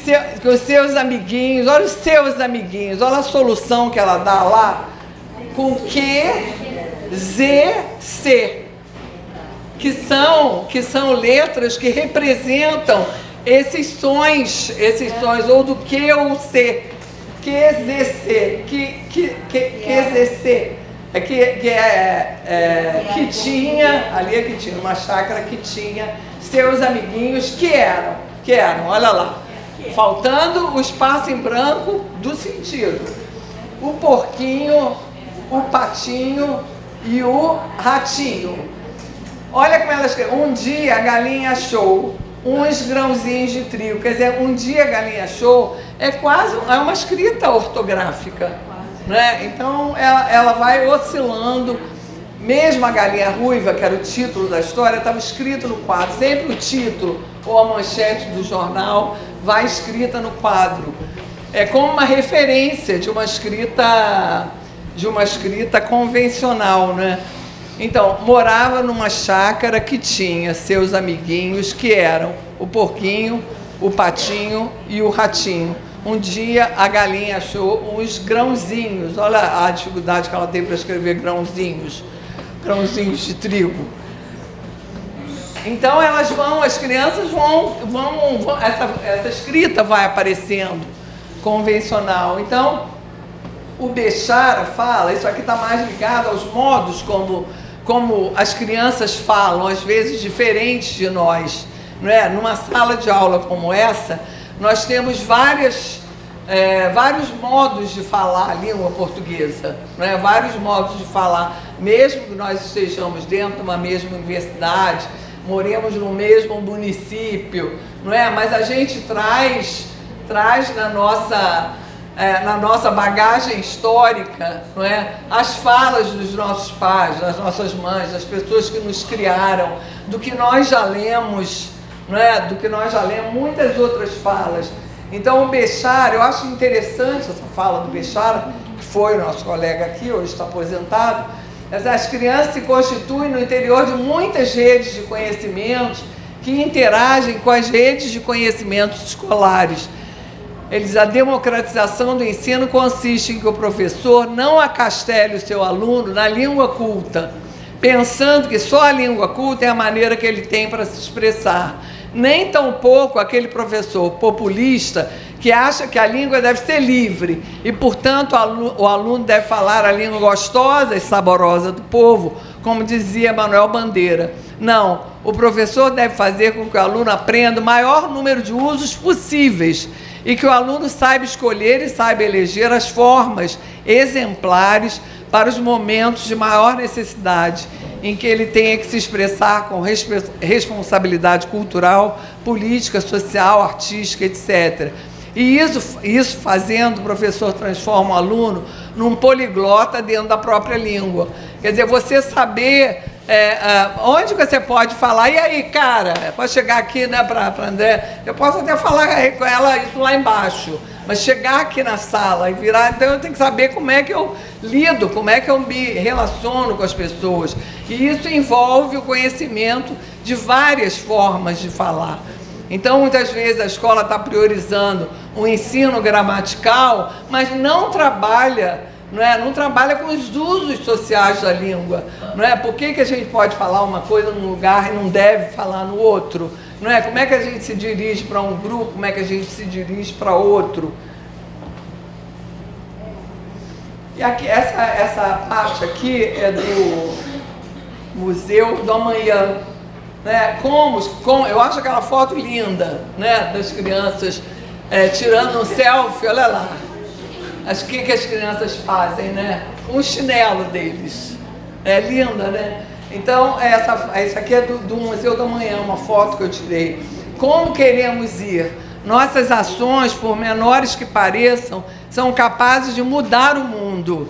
seus amiguinhos, olha os seus amiguinhos, olha a solução que ela dá lá, com Q, Z, C, que são letras que representam esses sons, ou do Q ou C, QZC, QZC, que tinha, ali é que tinha, uma chácara que tinha seus amiguinhos que eram, olha lá, faltando o espaço em branco do sentido, o porquinho, o patinho e o ratinho. Olha como ela escreve: um dia a galinha achou uns grãozinhos de trigo. Quer dizer, um dia a galinha achou é uma escrita ortográfica, né? Então ela vai oscilando. Mesmo a galinha ruiva, que era o título da história, estava escrito no quadro. Sempre o título ou a manchete do jornal vai escrita no quadro. É como uma referência de uma escrita convencional, né? Então, morava numa chácara que tinha seus amiguinhos, que eram o porquinho, o patinho e o ratinho. Um dia a galinha achou uns grãozinhos. Olha a dificuldade que ela tem para escrever grãozinhos de trigo. Então as crianças vão essa escrita vai aparecendo convencional. Então o Bechara fala, isso aqui está mais ligado aos modos como as crianças falam, às vezes diferentes de nós, não é? Numa sala de aula como essa, nós temos vários modos de falar a língua portuguesa, não é? Vários modos de falar, mesmo que nós estejamos dentro de uma mesma universidade, moremos no mesmo município, não é? Mas a gente traz na nossa bagagem histórica, não é? As falas dos nossos pais, das nossas mães, das pessoas que nos criaram, do que nós já lemos, não é? Do que nós já lemos, muitas outras falas. Então o Bechara, eu acho interessante essa fala do Bechara, que foi o nosso colega aqui, hoje está aposentado. As crianças se constituem no interior de muitas redes de conhecimentos que interagem com as redes de conhecimentos escolares. A democratização do ensino consiste em que o professor não acastele o seu aluno na língua culta, pensando que só a língua culta é a maneira que ele tem para se expressar. Nem tampouco aquele professor populista que acha que a língua deve ser livre e, portanto, o aluno deve falar a língua gostosa e saborosa do povo, como dizia Manuel Bandeira. Não, o professor deve fazer com que o aluno aprenda o maior número de usos possíveis e que o aluno saiba escolher e saiba eleger as formas exemplares para os momentos de maior necessidade, em que ele tenha que se expressar com responsabilidade cultural, política, social, artística, etc. E isso fazendo, o professor transforma o aluno num poliglota dentro da própria língua. Quer dizer, você saber onde você pode falar. E aí, cara, pode chegar aqui, né, para André, eu posso até falar com ela isso lá embaixo, mas chegar aqui na sala e virar, então eu tenho que saber como é que eu lido, como é que eu me relaciono com as pessoas. E isso envolve o conhecimento de várias formas de falar. Então, muitas vezes a escola está priorizando o ensino gramatical, mas não trabalha, não trabalha com os usos sociais da língua. Por que a gente pode falar uma coisa num lugar e não deve falar no outro? Como é que a gente se dirige para um grupo, como é que a gente se dirige para outro? E aqui, essa parte aqui é do Museu do Amanhã. Eu acho aquela foto linda, das crianças tirando um selfie, olha lá. Acho que as crianças fazem, com o chinelo deles. É linda, né? Então, essa aqui é do Museu do Amanhã, uma foto que eu tirei. Como queremos ir? Nossas ações, por menores que pareçam, são capazes de mudar o mundo.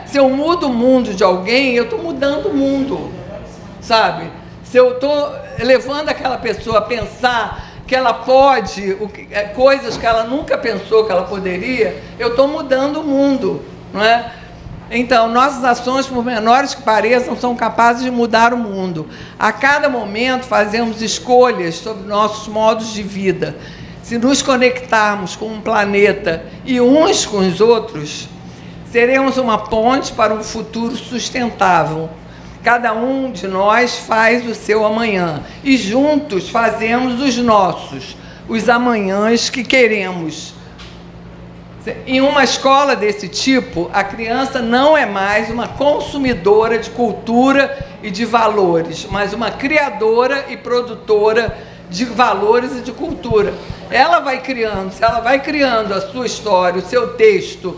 Se eu mudo o mundo de alguém, eu estou mudando o mundo, sabe? Se eu estou levando aquela pessoa a pensar que ela pode, coisas que ela nunca pensou que ela poderia, eu estou mudando o mundo, Então, nossas ações, por menores que pareçam, são capazes de mudar o mundo. A cada momento fazemos escolhas sobre nossos modos de vida. Se nos conectarmos com um planeta e uns com os outros, seremos uma ponte para um futuro sustentável. Cada um de nós faz o seu amanhã e juntos fazemos os nossos, os amanhãs que queremos. Em uma escola desse tipo, a criança não é mais uma consumidora de cultura e de valores, mas uma criadora e produtora de valores e de cultura. Ela vai criando, se ela vai criando a sua história, o seu texto,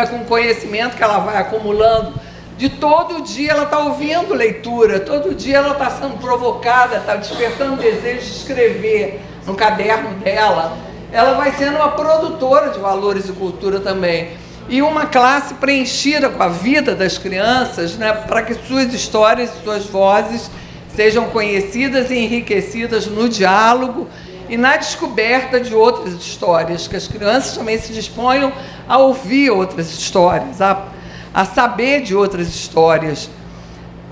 com o conhecimento que ela vai acumulando, de todo dia ela está ouvindo leitura, todo dia ela está sendo provocada, está despertando o desejo de escrever no caderno dela. Ela vai sendo uma produtora de valores e cultura também. E uma classe preenchida com a vida das crianças, para que suas histórias e suas vozes sejam conhecidas e enriquecidas no diálogo e na descoberta de outras histórias, que as crianças também se disponham a ouvir outras histórias, a saber de outras histórias.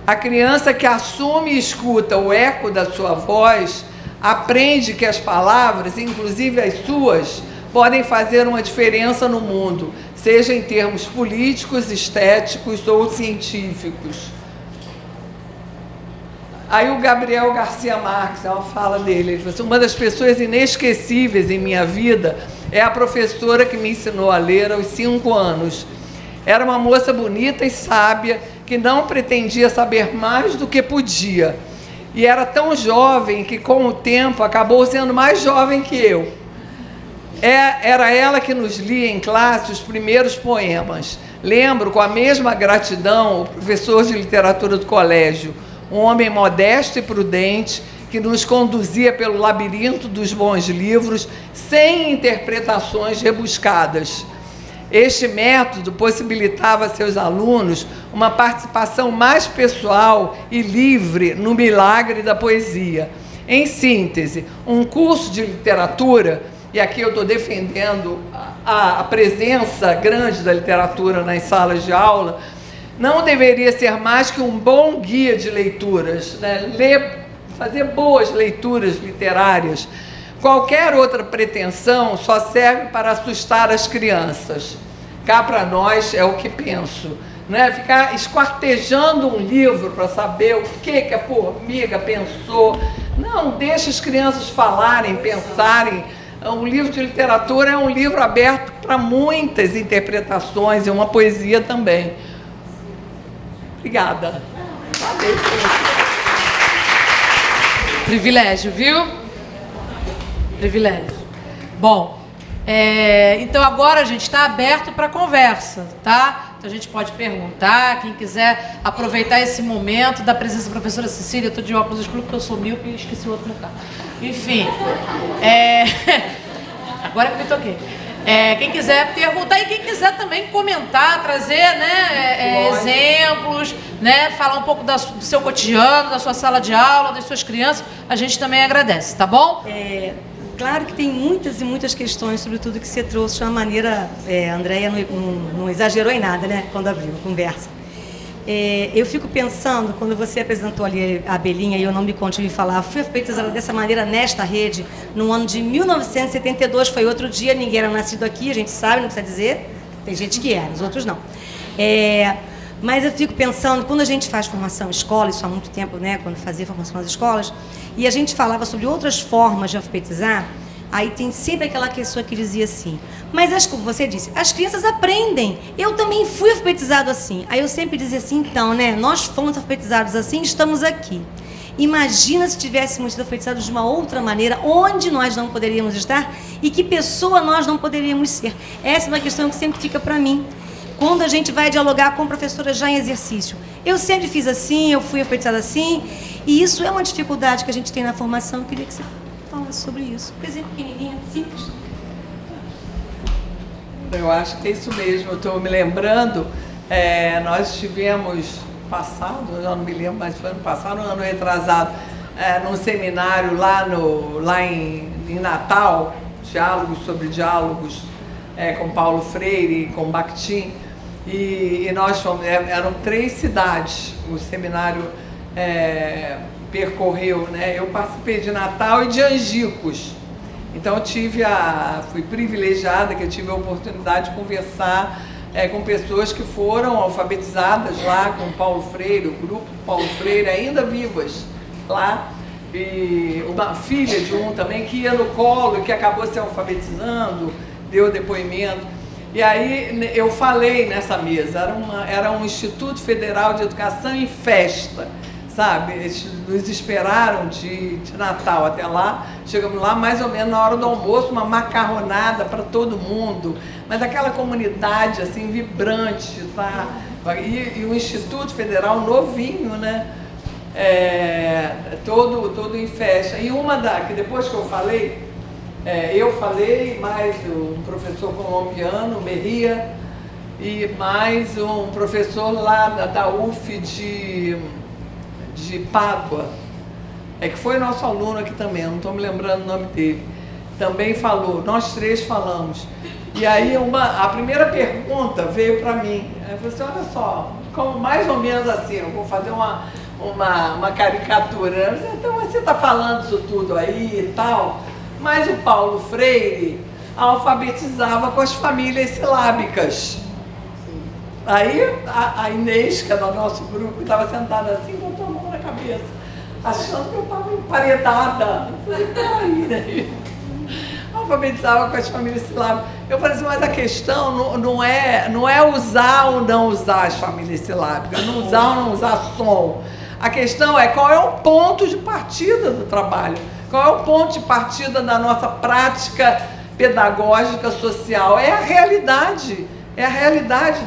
A criança que assume e escuta o eco da sua voz, aprende que as palavras, inclusive as suas, podem fazer uma diferença no mundo, seja em termos políticos, estéticos ou científicos. Aí o Gabriel Garcia Marques, ela fala dele, ele falou assim: uma das pessoas inesquecíveis em minha vida é a professora que me ensinou a ler aos 5 anos. Era uma moça bonita e sábia, que não pretendia saber mais do que podia. E era tão jovem que, com o tempo, acabou sendo mais jovem que eu. Era ela que nos lia em classe os primeiros poemas. Lembro, com a mesma gratidão, o professor de literatura do colégio, um homem modesto e prudente, que nos conduzia pelo labirinto dos bons livros, sem interpretações rebuscadas. Este método possibilitava a seus alunos uma participação mais pessoal e livre no milagre da poesia. Em síntese, um curso de literatura, e aqui eu estou defendendo a presença grande da literatura nas salas de aula, não deveria ser mais que um bom guia de leituras, fazer boas leituras literárias. Qualquer outra pretensão só serve para assustar as crianças. Cá para nós é o que penso. Ficar esquartejando um livro para saber o que a formiga pensou. Não, deixa as crianças falarem, pensarem. Um livro de literatura é um livro aberto para muitas interpretações, e uma poesia também. Obrigada. Valeu. Privilégio, viu? Privilégio. Bom, Então agora a gente está aberto para conversa, tá? Então a gente pode perguntar, quem quiser aproveitar esse momento da presença da professora Cecília. Eu estou de óculos escuros porque eu sou míope e esqueci o outro no carro. Enfim, agora que eu me toquei. Quem quiser perguntar e quem quiser também comentar, trazer, né, exemplos, né, falar um pouco do seu cotidiano, da sua sala de aula, das suas crianças, a gente também agradece, tá bom? Claro que tem muitas e muitas questões sobre tudo que você trouxe de uma maneira, a Andréia não exagerou em nada, né, quando abriu a conversa. Eu fico pensando, quando você apresentou ali a Belinha e eu não me contive falar, fui alfabetizada dessa maneira nesta rede no ano de 1972, foi outro dia, ninguém era nascido aqui, a gente sabe, não precisa dizer, tem gente que era, os outros não. Mas eu fico pensando, quando a gente faz formação em escola, isso há muito tempo, né, quando fazia formação nas escolas, e a gente falava sobre outras formas de alfabetizar, aí tem sempre aquela pessoa que dizia assim, mas como você disse, as crianças aprendem, eu também fui alfabetizado assim. Aí eu sempre dizia assim, então, né, nós fomos alfabetizados assim, estamos aqui. Imagina se tivéssemos sido alfabetizados de uma outra maneira, onde nós não poderíamos estar e que pessoa nós não poderíamos ser. Essa é uma questão que sempre fica para mim. Quando a gente vai dialogar com professora já em exercício. Eu sempre fiz assim, eu fui alfabetizada assim, e isso é uma dificuldade que a gente tem na formação. Eu queria que você falasse sobre isso. Por exemplo, pequenininha, simples. Eu acho que é isso mesmo. Eu estou me lembrando, nós tivemos passado, eu não me lembro, mas foi ano passado, um ano retrasado, num seminário lá em Natal, diálogos sobre diálogos, com Paulo Freire, com Bakhtin, e nós fomos, eram 3 cidades, o seminário percorreu, né? Eu participei de Natal e de Angicos, então fui privilegiada, que eu tive a oportunidade de conversar com pessoas que foram alfabetizadas lá com Paulo Freire, o grupo Paulo Freire, ainda vivas lá, e uma filha de um também que ia no colo e que acabou se alfabetizando, deu depoimento. E aí eu falei nessa mesa, era um Instituto Federal de Educação em festa, sabe? Eles nos esperaram de Natal até lá, chegamos lá mais ou menos na hora do almoço, uma macarronada para todo mundo, mas aquela comunidade assim vibrante, tá? E o Instituto Federal novinho, né? Todo em festa. E que depois que eu falei, mais um professor colombiano, Merria, e mais um professor lá da UF de Pádua, que foi nosso aluno aqui também, não estou me lembrando o nome dele, também falou, nós 3 falamos. E aí a primeira pergunta veio para mim, eu falei assim, olha só, como mais ou menos assim, eu vou fazer uma caricatura, então você está falando isso tudo aí e tal, mas o Paulo Freire alfabetizava com as famílias silábicas. Aí a Inês, que é do nosso grupo, estava sentada assim, botou a mão na cabeça, achando que eu estava emparedada. Eu falei, peraí, né? Alfabetizava com as famílias silábicas. Eu falei assim, mas a questão não é usar ou não usar as famílias silábicas, não usar ou não usar som. A questão é qual é o ponto de partida do trabalho. Qual é o ponto de partida da nossa prática pedagógica social? É a realidade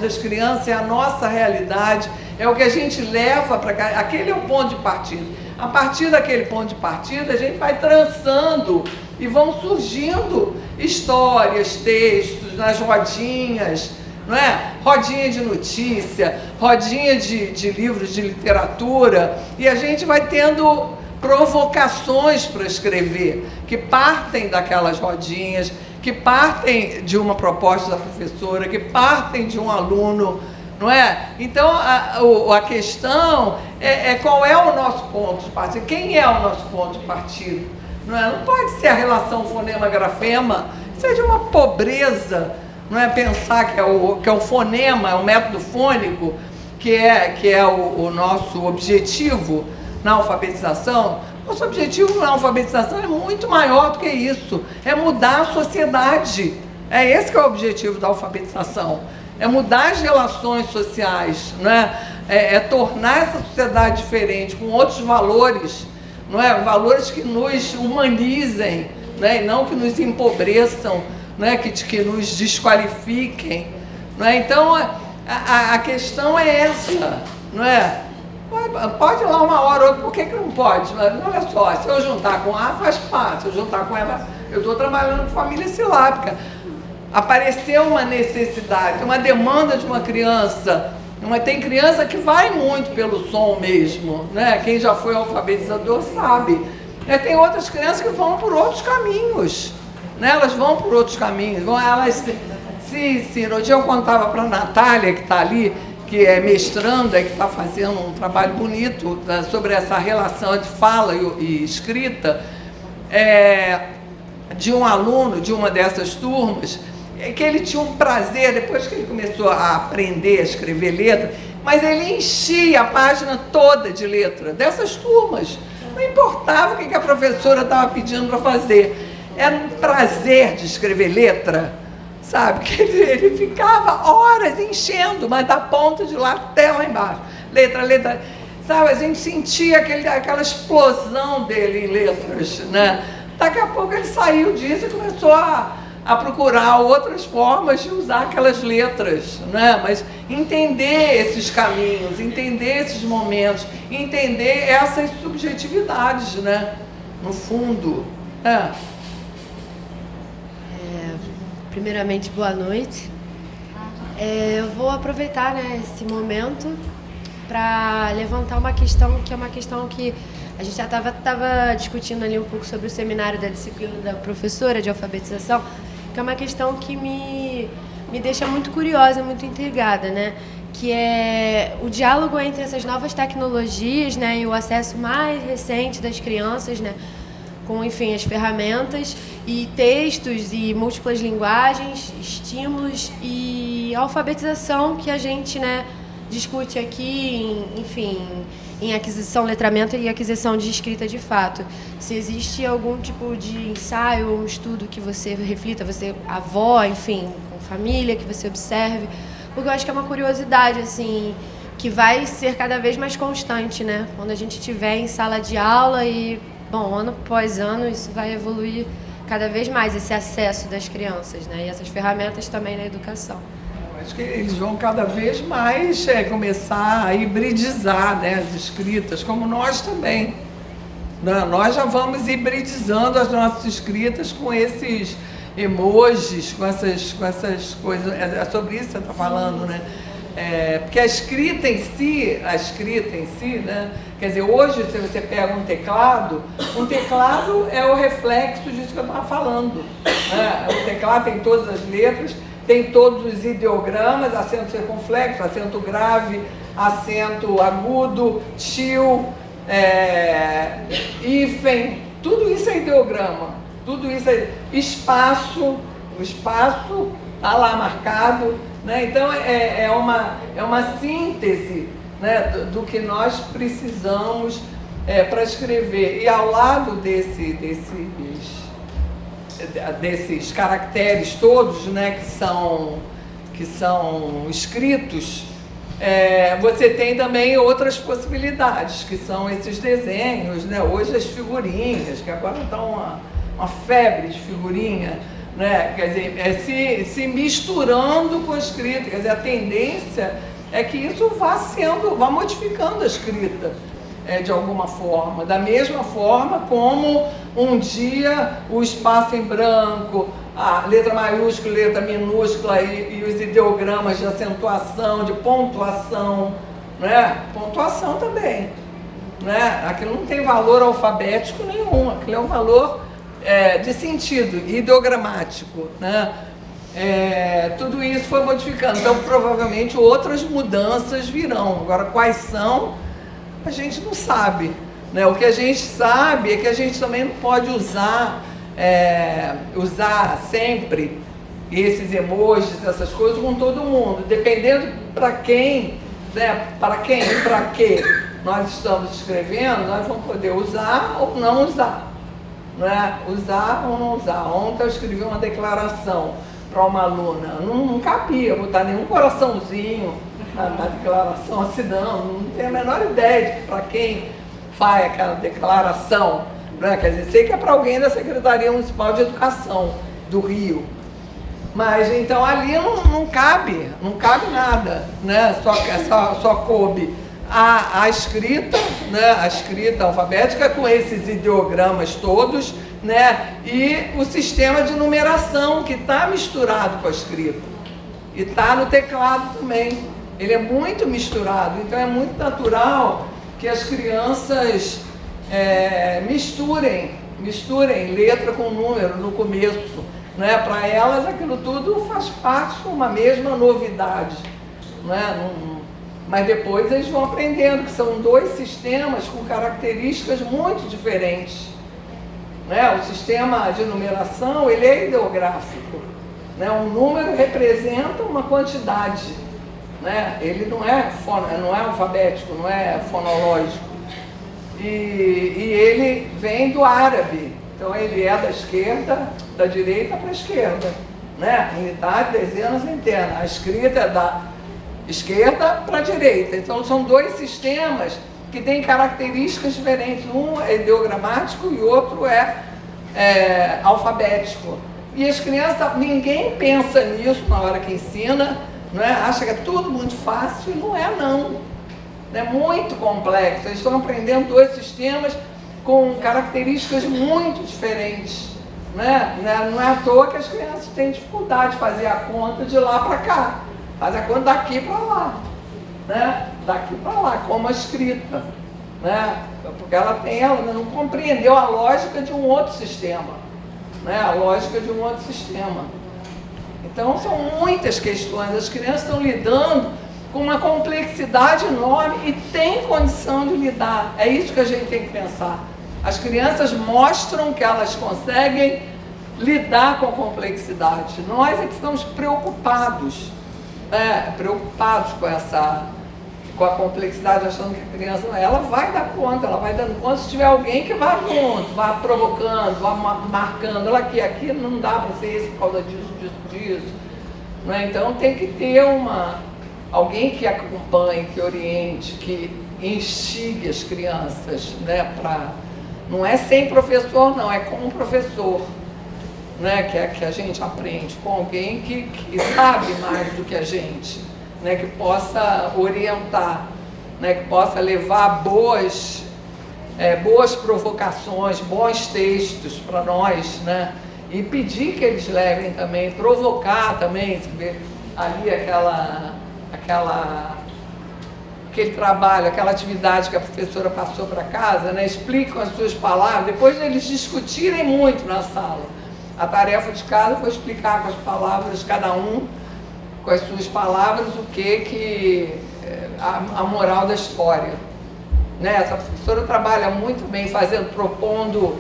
das crianças, é a nossa realidade, é o que a gente leva para cá, aquele é o ponto de partida. A partir daquele ponto de partida, a gente vai trançando e vão surgindo histórias, textos, nas rodinhas, não é? Rodinha de notícia, rodinha de livros de literatura, e a gente vai tendo provocações para escrever, que partem daquelas rodinhas, que partem de uma proposta da professora, que partem de um aluno, não é? Então, a questão é qual é o nosso ponto de partida, quem é o nosso ponto de partida, não é? Não pode ser a relação fonema-grafema, isso é de uma pobreza, não é? Pensar que é o fonema, é o método fônico, que é o nosso objetivo na alfabetização. Nosso objetivo na alfabetização é muito maior do que isso, é mudar a sociedade. Esse que é o objetivo da alfabetização, é mudar as relações sociais, não é? É tornar essa sociedade diferente, com outros valores, não é? Valores que nos humanizem, não é? E não que nos empobreçam não é? que nos desqualifiquem. Não é? Então, a questão é essa, não é? Pode ir lá uma hora ou outra, por que não pode? Mas olha só, se eu juntar com A, faz parte, se eu juntar com ela, eu estou trabalhando com família silábica. Apareceu uma necessidade, uma demanda de uma criança. Tem criança que vai muito pelo som mesmo, né? Quem já foi alfabetizador sabe. Tem outras crianças que vão por outros caminhos, né? Elas vão por outros caminhos. Eu contava para a Natália, que está ali, que é mestranda, que está fazendo um trabalho bonito, né, sobre essa relação de fala e escrita, de um aluno de uma dessas turmas, que ele tinha um prazer, depois que ele começou a aprender a escrever letra, mas ele enchia a página toda de letra dessas turmas. Não importava o que a professora estava pedindo para fazer. Era um prazer de escrever letra, sabe? Que ele ficava horas enchendo, mas da ponta de lá até lá embaixo. Letra, letra. Sabe, a gente sentia aquela explosão dele em letras, né? Daqui a pouco ele saiu disso e começou a procurar outras formas de usar aquelas letras, né? Mas entender esses caminhos, entender esses momentos, entender essas subjetividades, né? No fundo. Primeiramente, boa noite. Eu vou aproveitar, né, esse momento para levantar uma questão que é uma questão que a gente já estava discutindo ali um pouco sobre o seminário da disciplina da professora de alfabetização, que é uma questão que me deixa muito curiosa, muito intrigada, né? Que é o diálogo entre essas novas tecnologias, né, e o acesso mais recente das crianças, né, com, enfim, as ferramentas e textos e múltiplas linguagens, estímulos e alfabetização que a gente, né, discute aqui, em aquisição, letramento e aquisição de escrita de fato. Se existe algum tipo de ensaio ou um estudo que você reflita, você, avó, enfim, com família, que você observe, porque eu acho que é uma curiosidade, assim, que vai ser cada vez mais constante, né? Quando a gente estiver em sala de aula e, bom, ano após ano, isso vai evoluir cada vez mais, esse acesso das crianças, né? E essas ferramentas também na educação. Acho que eles vão cada vez mais começar a hibridizar, né, as escritas, como nós também. Nós já vamos hibridizando as nossas escritas com esses emojis, com essas coisas. É sobre isso que você está falando, né? Porque a escrita em si, né? Quer dizer, hoje, se você pega um teclado é o reflexo disso que eu estava falando, né? O teclado tem todas as letras, tem todos os ideogramas, acento circunflexo, acento grave, acento agudo, tio, hífen, tudo isso é ideograma, tudo isso é espaço, o espaço está lá marcado, né? Então é uma síntese, né, do que nós precisamos para escrever. E ao lado desses caracteres todos, né, que são escritos, você tem também outras possibilidades, que são esses desenhos, né? Hoje as figurinhas, que agora estão uma febre de figurinha, né? Quer dizer, se misturando com a escrita. Quer dizer, a tendência é que isso vá modificando a escrita. De alguma forma, da mesma forma como um dia o espaço em branco, a letra maiúscula, letra minúscula e os ideogramas de acentuação, de pontuação, né? Pontuação também, né? Aquilo não tem valor alfabético nenhum, aquilo é um valor de sentido, ideogramático, né? Tudo isso foi modificando, então provavelmente outras mudanças virão. Agora, quais são? A gente não sabe, né? O que a gente sabe é que a gente também não pode usar sempre esses emojis, essas coisas com todo mundo, dependendo para quem, né? Para que nós estamos escrevendo, nós vamos poder usar ou não usar, né? Usar ou não usar. Ontem eu escrevi uma declaração para uma aluna, não cabia botar nenhum coraçãozinho na declaração, assim, não tenho a menor ideia de para quem faz aquela declaração, né? Quer dizer, sei que é para alguém da Secretaria Municipal de Educação do Rio, Mas então ali não cabe nada, né? Só coube a escrita, né? A escrita alfabética com esses ideogramas todos, né? E o sistema de numeração que está misturado com a escrita. E está no teclado também. Ele é muito misturado, então é muito natural que as crianças misturem letra com número no começo, né? Para elas aquilo tudo faz parte de uma mesma novidade, né? Mas depois eles vão aprendendo que são dois sistemas com características muito diferentes, né? O sistema de numeração, ele é ideográfico, né? Um número representa uma quantidade, né? Ele não é alfabético, não é fonológico. E ele vem do árabe, então ele é da esquerda, da direita para a esquerda, né? Unidade, dezena, centena. A escrita é da esquerda para a direita. Então são dois sistemas que têm características diferentes. Um é ideogramático e o outro é alfabético. E as crianças, ninguém pensa nisso na hora que ensina, não é? Acha que é tudo muito fácil e não é não. É muito complexo. Eles estão aprendendo dois sistemas com características muito diferentes, né? Não é à toa que as crianças têm dificuldade de fazer a conta de lá para cá. Faz a conta daqui para lá, né? Daqui para lá, como a escrita, né? Porque ela não compreendeu a lógica de um outro sistema, né? A lógica de um outro sistema. Então são muitas questões. As crianças estão lidando com uma complexidade enorme e tem condição de lidar. É isso que a gente tem que pensar. As crianças mostram que elas conseguem lidar com a complexidade. Nós é que estamos preocupados, né? Preocupados com a complexidade, achando que a criança ela vai dar conta, ela vai dando conta se tiver alguém que vá junto, vá provocando, vá marcando, ela aqui não dá para ser isso por causa disso, né? Então tem que ter alguém que acompanhe, que oriente, que instigue as crianças, né? Não é sem professor, não, é com o professor, né? Que a gente aprende, com alguém que sabe mais do que a gente, né? Que possa orientar, né? Que possa levar boas provocações, bons textos para nós, né? E pedir que eles levem também, provocar também, se vê ali aquele trabalho, aquela atividade que a professora passou para casa, né? Explicam as suas palavras, depois eles discutirem muito na sala. A tarefa de casa foi explicar com as palavras, cada um, com as suas palavras, o que a moral da história, né? Essa professora trabalha muito bem propondo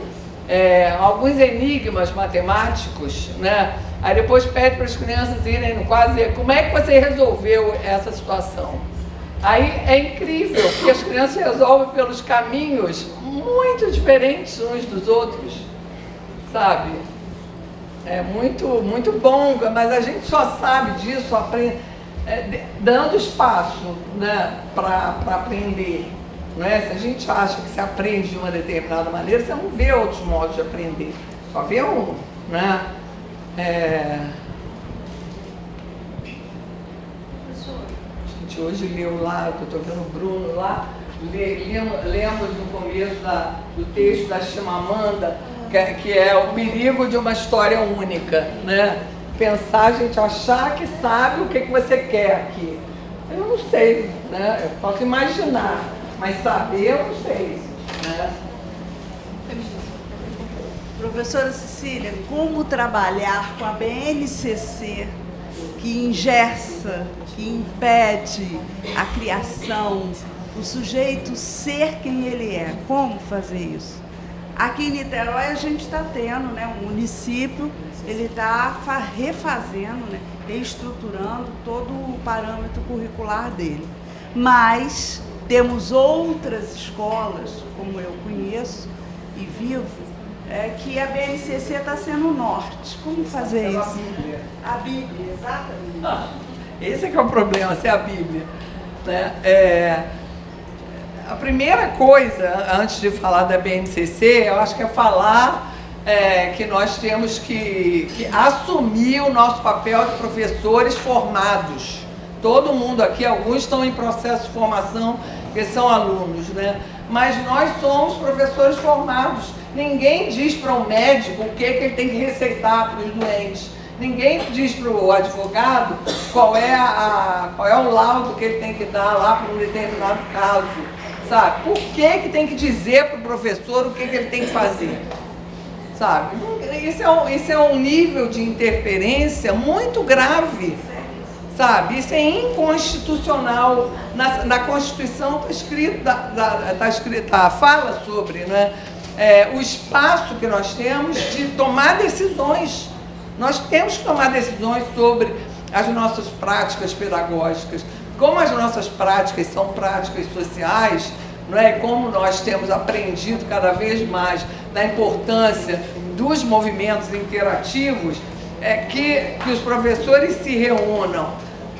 alguns enigmas matemáticos, né? Aí depois pede para as crianças irem no quadro e dizer como é que você resolveu essa situação. Aí é incrível, porque as crianças resolvem pelos caminhos muito diferentes uns dos outros, sabe? É muito, muito bom, mas a gente só sabe disso, aprende, dando espaço, né, para aprender. Não é? Se a gente acha que se aprende de uma determinada maneira, você não vê outros modos de aprender, só vê um, né? A gente hoje leu lá, eu estou vendo o Bruno lá, lemos no começo do texto da Chimamanda, que é o perigo de uma história única, né? Pensar, a gente achar que sabe o que você quer aqui. Eu não sei, né? Eu posso imaginar, mas saber eu não sei, né? Professora Cecília, como trabalhar com a BNCC que engessa, que impede a criação, o sujeito ser quem ele é? Como fazer isso? Aqui em Niterói a gente está tendo, né, um município, ele está refazendo, né, reestruturando todo o parâmetro curricular dele. Mas temos outras escolas, como eu conheço e vivo, que a BNCC está sendo o norte. Como fazer isso? A Bíblia, exatamente. Esse é que é o problema, ser a Bíblia, né? A primeira coisa, antes de falar da BNCC, eu acho que é falar que nós temos que assumir o nosso papel de professores formados. Todo mundo aqui, alguns estão em processo de formação, que são alunos, né? Mas nós somos professores formados. Ninguém diz para um médico o que ele tem que receitar para os doentes. Ninguém diz para o advogado qual é o laudo que ele tem que dar lá para um determinado caso, sabe? Por que tem que dizer para o professor o que ele tem que fazer, sabe? Isso é um nível de interferência muito grave, sabe? Isso é inconstitucional. Na Constituição está escrita, fala sobre, né, o espaço que nós temos de tomar decisões. Nós temos que tomar decisões sobre as nossas práticas pedagógicas. Como as nossas práticas são práticas sociais, não é? Como nós temos aprendido cada vez mais da importância dos movimentos interativos, que os professores se reúnam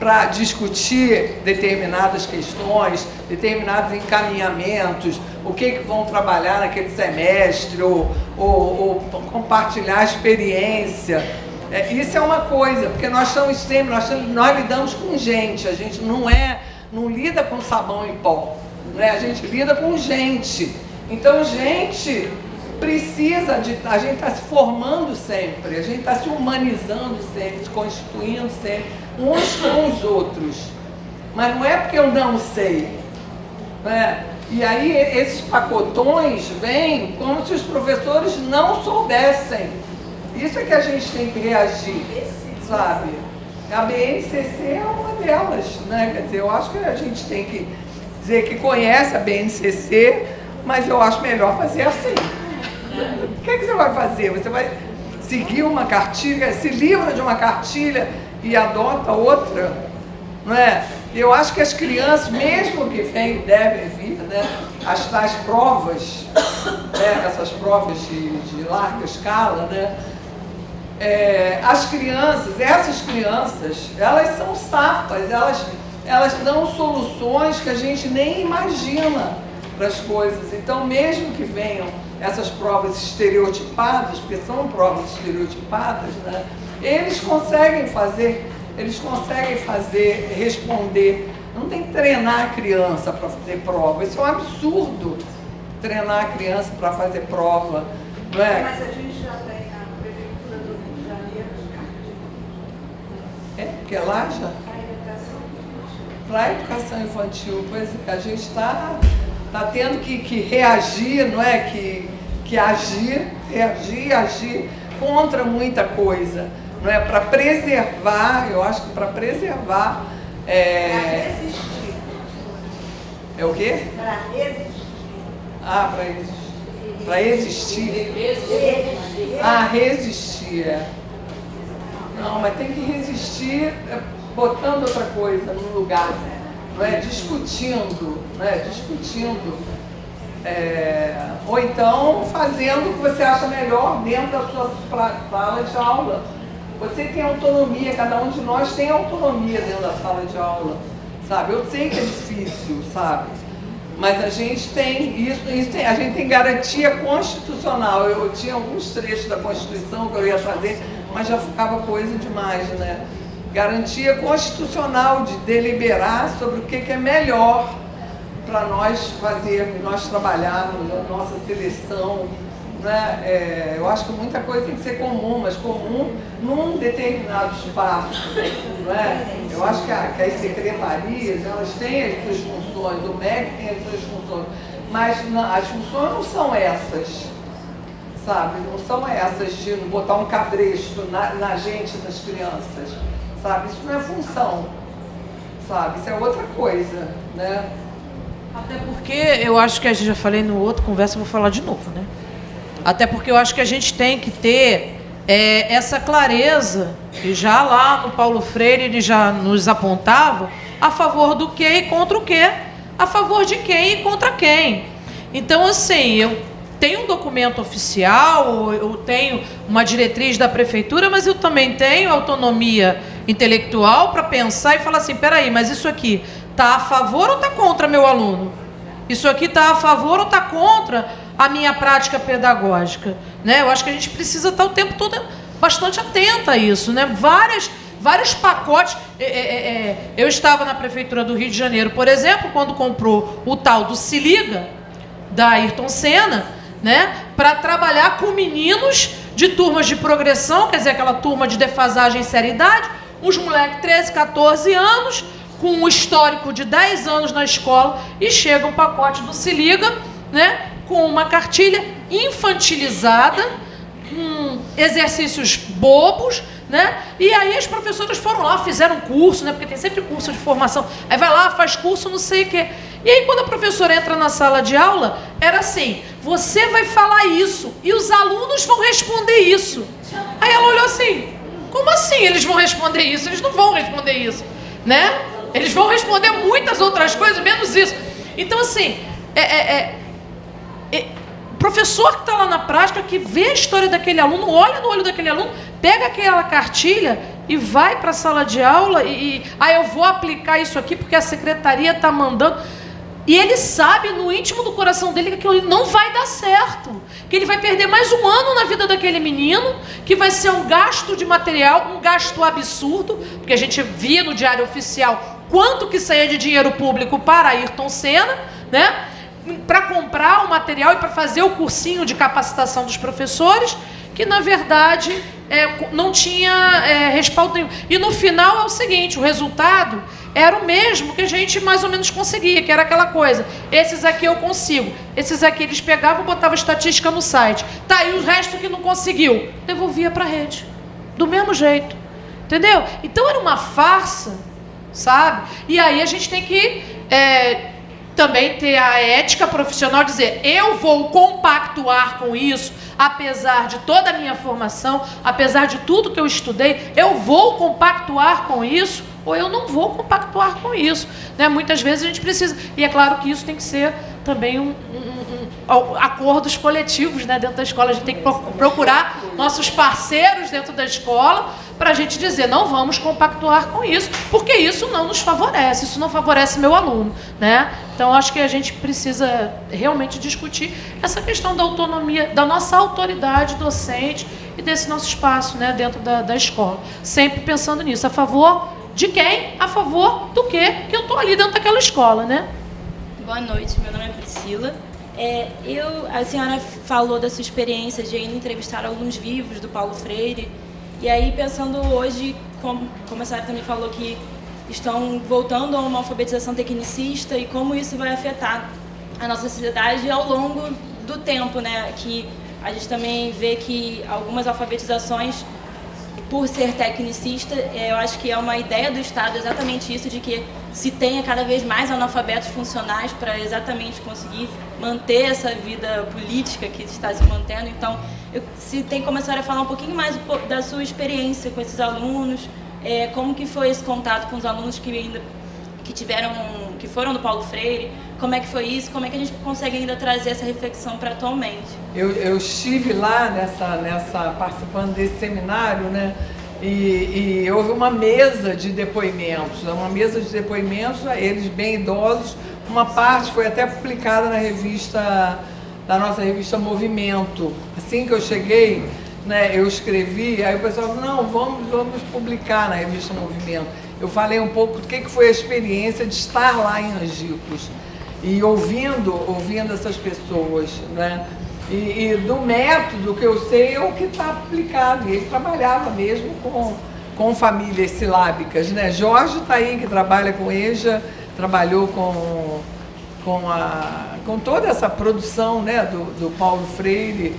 para discutir determinadas questões, determinados encaminhamentos, o que vão trabalhar naquele semestre, ou compartilhar a experiência. Isso é uma coisa, porque nós lidamos com gente, a gente não lida com sabão em pó, né? A gente lida com gente. Então, gente precisa a gente está se formando sempre, a gente está se humanizando sempre, se constituindo sempre, uns com os outros. Mas não é porque eu não sei, né? E aí esses pacotões vêm como se os professores não soubessem. Isso é que a gente tem que reagir, sabe? A BNCC é uma delas, né? Quer dizer, eu acho que a gente tem que dizer que conhece a BNCC, mas eu acho melhor fazer assim. O que você vai fazer? Você vai seguir uma cartilha, se livra de uma cartilha e adota outra, não é? Eu acho que as crianças, mesmo que devem vir, né, as tais provas, né, essas provas de larga escala, né, essas crianças, elas são safas, elas dão soluções que a gente nem imagina para as coisas. Então, mesmo que venham essas provas estereotipadas, porque são provas estereotipadas, né, eles conseguem responder. Não tem que treinar a criança para fazer prova. Isso é um absurdo, treinar a criança para fazer prova, não é? Mas a gente já tem a Prefeitura do Rio de Janeiro de cartilha. Porque lá já... Para a educação infantil, pois a gente está tendo que reagir, não é? Que agir contra muita coisa, não é? Para preservar, eu acho que para preservar... resistir. É o quê? Para resistir. Ah, para existir. Resistir. Não, mas tem que resistir botando outra coisa no lugar, não é? Discutindo, não é? Ou então fazendo o que você acha melhor dentro da sua sala de aula. Você tem autonomia, cada um de nós tem autonomia dentro da sala de aula, sabe? Eu sei que é difícil, sabe? Mas a gente tem a gente tem garantia constitucional. Eu tinha alguns trechos da Constituição que eu ia trazer, mas já ficava coisa demais, né? Garantia constitucional de deliberar sobre o que é melhor para nós fazermos, nós trabalharmos, a nossa seleção, né? Eu acho que muita coisa tem que ser comum, mas comum num determinado espaço, não é? Eu acho que as secretarias, elas têm as suas funções, o MEC tem as suas funções, mas as funções não são essas, sabe? Não são essas de botar um cabresto na gente, nas crianças, sabe? Isso não é função, sabe? Isso é outra coisa, né? Até porque eu acho que a gente já falei no outro conversa, eu vou falar de novo, né? Até porque eu acho que a gente tem que ter essa clareza, e já lá no Paulo Freire ele já nos apontava a favor do que e contra o que, a favor de quem e contra quem. Então, assim, eu tenho um documento oficial, eu tenho uma diretriz da prefeitura, mas eu também tenho autonomia intelectual para pensar e falar assim, peraí, mas isso aqui está a favor ou está contra meu aluno? Isso aqui está a favor ou está contra a minha prática pedagógica, né? Eu acho que a gente precisa estar o tempo todo bastante atenta a isso, né? Vários pacotes. Eu estava na Prefeitura do Rio de Janeiro, por exemplo, quando comprou o tal do Se Liga, da Ayrton Senna, né? Para trabalhar com meninos de turmas de progressão, quer dizer, aquela turma de defasagem e seriedade, uns moleques 13, 14 anos, com um histórico de 10 anos na escola, e chega um pacote do Se Liga, né? Com uma cartilha infantilizada, com exercícios bobos, né? E aí as professoras foram lá, fizeram curso, né? Porque tem sempre curso de formação. Aí vai lá, faz curso, não sei o quê. E aí quando a professora entra na sala de aula, era assim: você vai falar isso e os alunos vão responder isso. Aí ela olhou assim: como assim eles vão responder isso? Eles não vão responder isso, né? Eles vão responder muitas outras coisas, menos isso. Então assim, professor que está lá na prática, que vê a história daquele aluno, olha no olho daquele aluno, pega aquela cartilha e vai para a sala de aula eu vou aplicar isso aqui porque a secretaria está mandando. E ele sabe no íntimo do coração dele que aquilo não vai dar certo, que ele vai perder mais um ano na vida daquele menino, que vai ser um gasto de material, um gasto absurdo, porque a gente via no Diário Oficial quanto que saía de dinheiro público para Ayrton Senna, né? Para comprar o material e para fazer o cursinho de capacitação dos professores, que na verdade não tinha respaldo nenhum. E no final é o seguinte: o resultado era o mesmo que a gente mais ou menos conseguia, que era aquela coisa: esses aqui eu consigo, esses aqui eles pegavam e botavam estatística no site, tá, e o resto que não conseguiu, devolvia para a rede, do mesmo jeito, entendeu? Então era uma farsa, sabe? E aí a gente tem que também ter a ética profissional, dizer: eu vou compactuar com isso, apesar de toda a minha formação, apesar de tudo que eu estudei, eu vou compactuar com isso, ou eu não vou compactuar com isso, né? Muitas vezes a gente precisa, e é claro que isso tem que ser também acordos coletivos, né, dentro da escola. A gente tem que procurar nossos parceiros dentro da escola para a gente dizer: não vamos compactuar com isso, porque isso não nos favorece, isso não favorece meu aluno, né? Então acho que a gente precisa realmente discutir essa questão da autonomia, da nossa autoridade docente e desse nosso espaço, né, dentro da escola, sempre pensando nisso. A favor de quem? A favor do quê? Que eu estou ali dentro daquela escola, né? Boa noite, meu nome é Priscila. A senhora falou da sua experiência de ainda entrevistar alunos vivos do Paulo Freire. E aí, pensando hoje, como a senhora também falou, que estão voltando a uma alfabetização tecnicista e como isso vai afetar a nossa sociedade ao longo do tempo, né? Que a gente também vê que algumas alfabetizações, por ser tecnicista, eu acho que é uma ideia do Estado exatamente isso, de que se tenha cada vez mais analfabetos funcionais para exatamente conseguir manter essa vida política que está se mantendo. Então, se tem como a senhora falar um pouquinho mais da sua experiência com esses alunos, como que foi esse contato com os alunos que foram do Paulo Freire, como é que foi isso, como é que a gente consegue ainda trazer essa reflexão para atualmente? Eu estive lá participando desse seminário, né? E houve uma mesa de depoimentos, eles bem idosos. Uma parte foi até publicada na nossa revista Movimento. Assim que eu cheguei, né, eu escrevi, aí o pessoal falou: não, vamos publicar na revista Movimento. Eu falei um pouco do que foi a experiência de estar lá em Angicos e ouvindo essas pessoas, né? E do método que eu sei é o que está aplicado. E ele trabalhava mesmo com famílias silábicas, né? Jorge está aí, que trabalha com EJA, trabalhou com toda essa produção, né, do Paulo Freire.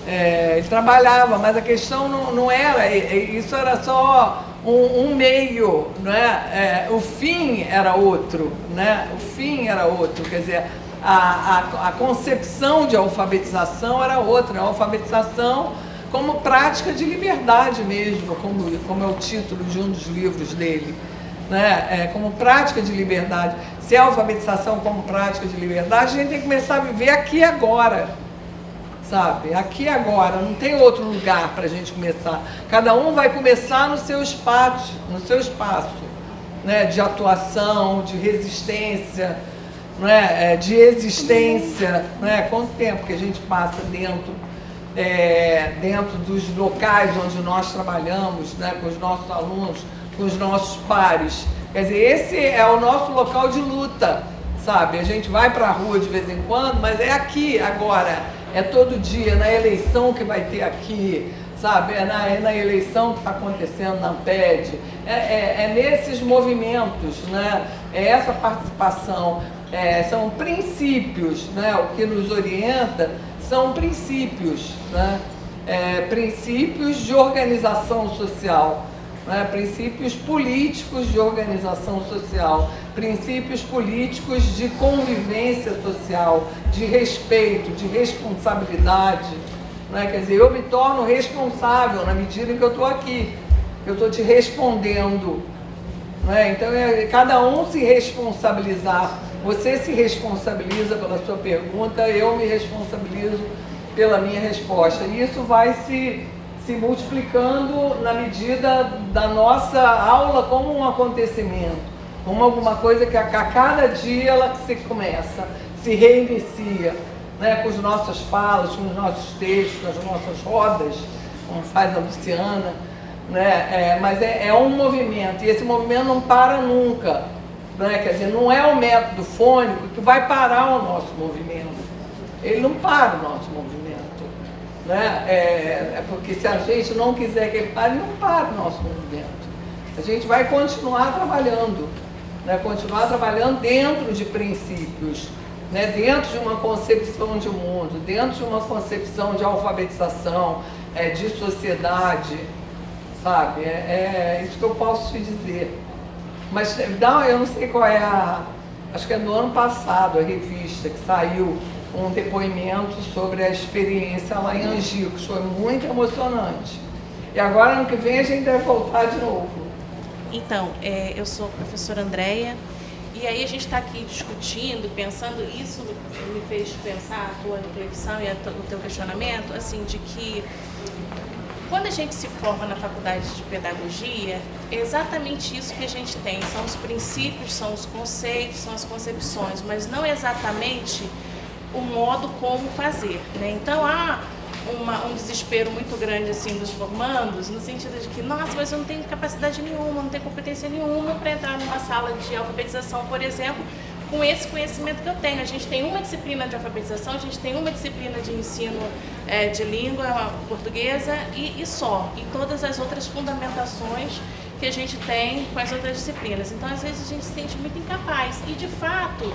Ele trabalhava, mas a questão não era, isso era só um meio, né? O fim era outro, né? O fim era outro, quer dizer, a concepção de alfabetização era outra, a alfabetização como prática de liberdade mesmo, como é o título de um dos livros dele, né? Como prática de liberdade. Se é alfabetização como prática de liberdade, a gente tem que começar a viver aqui e agora, sabe? Aqui e agora, não tem outro lugar para a gente começar. Cada um vai começar no seu espaço, né? De atuação, de resistência. não é, de existência, não é? Quanto tempo que a gente passa dentro dos locais onde nós trabalhamos, né, com os nossos alunos, com os nossos pares. Quer dizer, esse é o nosso local de luta, sabe? A gente vai para a rua de vez em quando, mas é aqui agora, é todo dia, na eleição que vai ter aqui, sabe? É na eleição que está acontecendo na AMPED, é nesses movimentos, né? É essa participação, são princípios, né? O que nos orienta são princípios, né? Princípios de organização social, né? Princípios políticos de organização social, princípios políticos de convivência social, de respeito, de responsabilidade. Né? Quer dizer, eu me torno responsável na medida em que eu estou aqui, que eu estou te respondendo. Né? Então, cada um se responsabilizar. Você se responsabiliza pela sua pergunta, eu me responsabilizo pela minha resposta. E isso vai se multiplicando na medida da nossa aula como um acontecimento, como alguma coisa que a cada dia ela se começa, se reinicia, né, com as nossas falas, com os nossos textos, com as nossas rodas, como faz a Luciana, né? Mas é um movimento, e esse movimento não para nunca, né? Quer dizer, não é o método fônico que vai parar o nosso movimento, ele não para o nosso movimento, né? Porque se a gente não quiser que ele pare, não para o nosso movimento, a gente vai continuar trabalhando, né? Continuar trabalhando dentro de princípios, né, dentro de uma concepção de mundo, dentro de uma concepção de alfabetização, de sociedade, sabe? É isso que eu posso te dizer. Mas não, eu não sei qual acho que é do ano passado a revista que saiu um depoimento sobre a experiência lá em Angicos, foi muito emocionante. E agora, ano que vem, a gente deve voltar de novo. Então, eu sou a professora Andréia. E aí a gente está aqui discutindo, pensando, isso me fez pensar a tua reflexão e o teu questionamento, assim, de que quando a gente se forma na faculdade de pedagogia, é exatamente isso que a gente tem, são os princípios, são os conceitos, são as concepções, mas não exatamente o modo como fazer, né? Então há um desespero muito grande assim dos formandos, no sentido de que, nossa, mas eu não tenho capacidade nenhuma, não tenho competência nenhuma para entrar numa sala de alfabetização, por exemplo, com esse conhecimento que eu tenho. A gente tem uma disciplina de alfabetização, a gente tem uma disciplina de ensino de língua portuguesa e só, e todas as outras fundamentações que a gente tem com as outras disciplinas. Então, às vezes, a gente se sente muito incapaz e, de fato,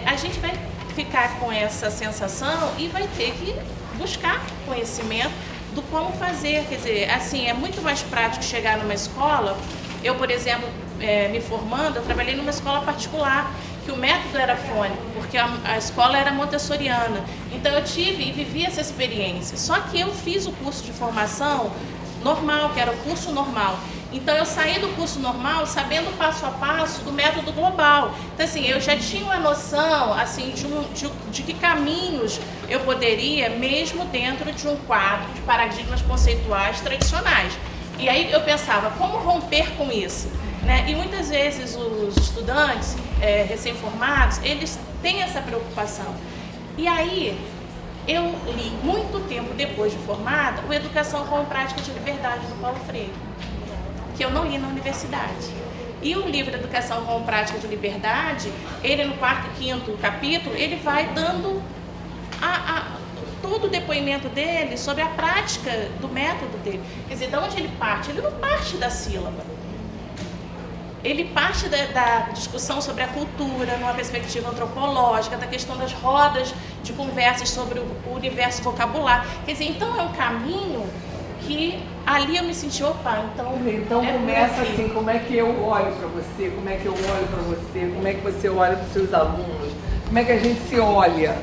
a gente vai ficar com essa sensação e vai ter que buscar conhecimento do como fazer, quer dizer, assim, é muito mais prático chegar numa escola. Eu, por exemplo, me formando, eu trabalhei numa escola particular, que o método era fônico, porque a escola era montessoriana, então eu tive e vivi essa experiência, só que eu fiz o curso de formação normal, que era o curso normal. Então eu saí do curso normal sabendo passo a passo do método global. Então assim, eu já tinha uma noção assim, de que caminhos eu poderia, mesmo dentro de um quadro de paradigmas conceituais tradicionais. E aí eu pensava, como romper com isso? Né? E muitas vezes os estudantes recém-formados, eles têm essa preocupação. E aí eu li, muito tempo depois de formada, o Educação como Prática de Liberdade, do Paulo Freire, que eu não li na universidade. E o livro Educação como Prática de Liberdade, ele no 4º e 5º capítulo, ele vai dando todo o depoimento dele sobre a prática do método dele. Quer dizer, de onde ele parte? Ele não parte da sílaba. Ele parte da discussão sobre a cultura, numa perspectiva antropológica, da questão das rodas de conversas sobre o universo vocabular. Quer dizer, então é um caminho que ali eu me senti, opa, então começa assim, como é que eu olho para você, como é que eu olho para você, como é que você olha para os seus alunos, como é que a gente se olha,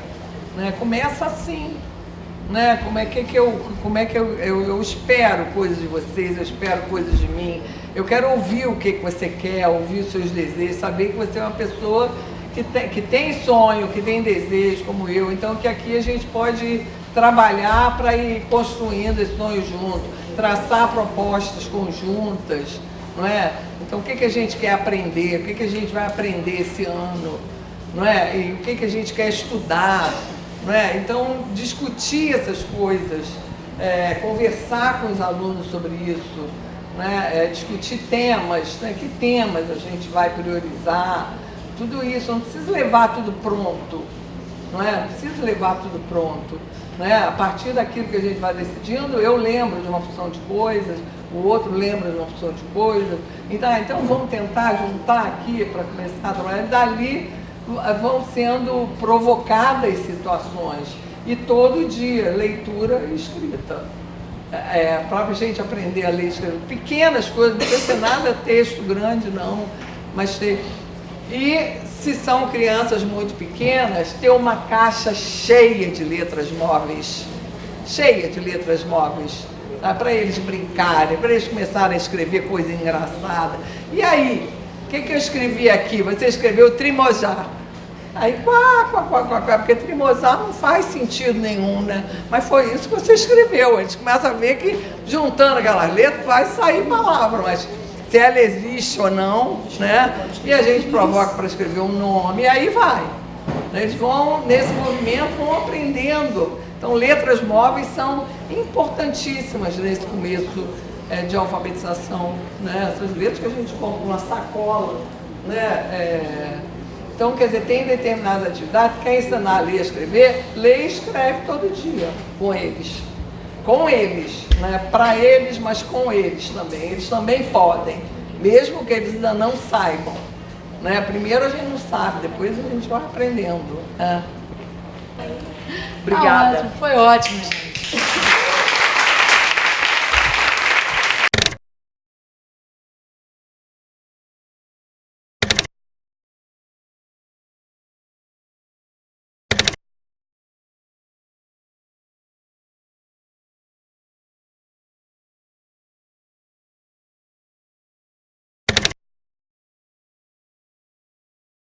né? Começa assim, né? Como é que eu espero coisas de vocês, eu espero coisas de mim, eu quero ouvir o que você quer, ouvir os seus desejos, saber que você é uma pessoa que tem sonho, que tem desejo como eu, então que aqui a gente pode trabalhar para ir construindo esse sonho junto, traçar propostas conjuntas, não é? Então o que a gente quer aprender, o que a gente vai aprender esse ano, não é? E o que a gente quer estudar, não é? Então, discutir essas coisas, conversar com os alunos sobre isso, né? Discutir temas, né? Que temas a gente vai priorizar, tudo isso, não precisa levar tudo pronto, não é? Não precisa levar tudo pronto, né? A partir daquilo que a gente vai decidindo, eu lembro de uma porção de coisas, o outro lembra de uma porção de coisas, então vamos tentar juntar aqui para começar a trabalhar, e dali vão sendo provocadas situações, e todo dia, leitura e escrita. Para a gente aprender a ler e escrever. Pequenas coisas, não precisa ser nada texto grande, não, mas ter. E se são crianças muito pequenas, ter uma caixa cheia de letras móveis. Cheia de letras móveis. Tá? Para eles brincarem, para eles começarem a escrever coisa engraçada. E aí, o que eu escrevi aqui? Você escreveu Trimojar. Aí, porque Trimojar não faz sentido nenhum, né? Mas foi isso que você escreveu. A gente começa a ver que, juntando aquelas letras, vai sair palavra, mas se ela existe ou não, né? E a gente provoca para escrever um nome, e aí vai. Eles vão, nesse movimento, vão aprendendo. Então, letras móveis são importantíssimas nesse começo de alfabetização, né? Essas letras que a gente compra numa sacola, né? Então, quer dizer, tem determinadas atividades, quer ensinar a ler e escrever, lê e escreve todo dia com eles. Com eles, né? Para eles, mas com eles também. Eles também podem, mesmo que eles ainda não saibam. Né? Primeiro a gente não sabe, depois a gente vai aprendendo. Obrigada. Foi ótimo, gente.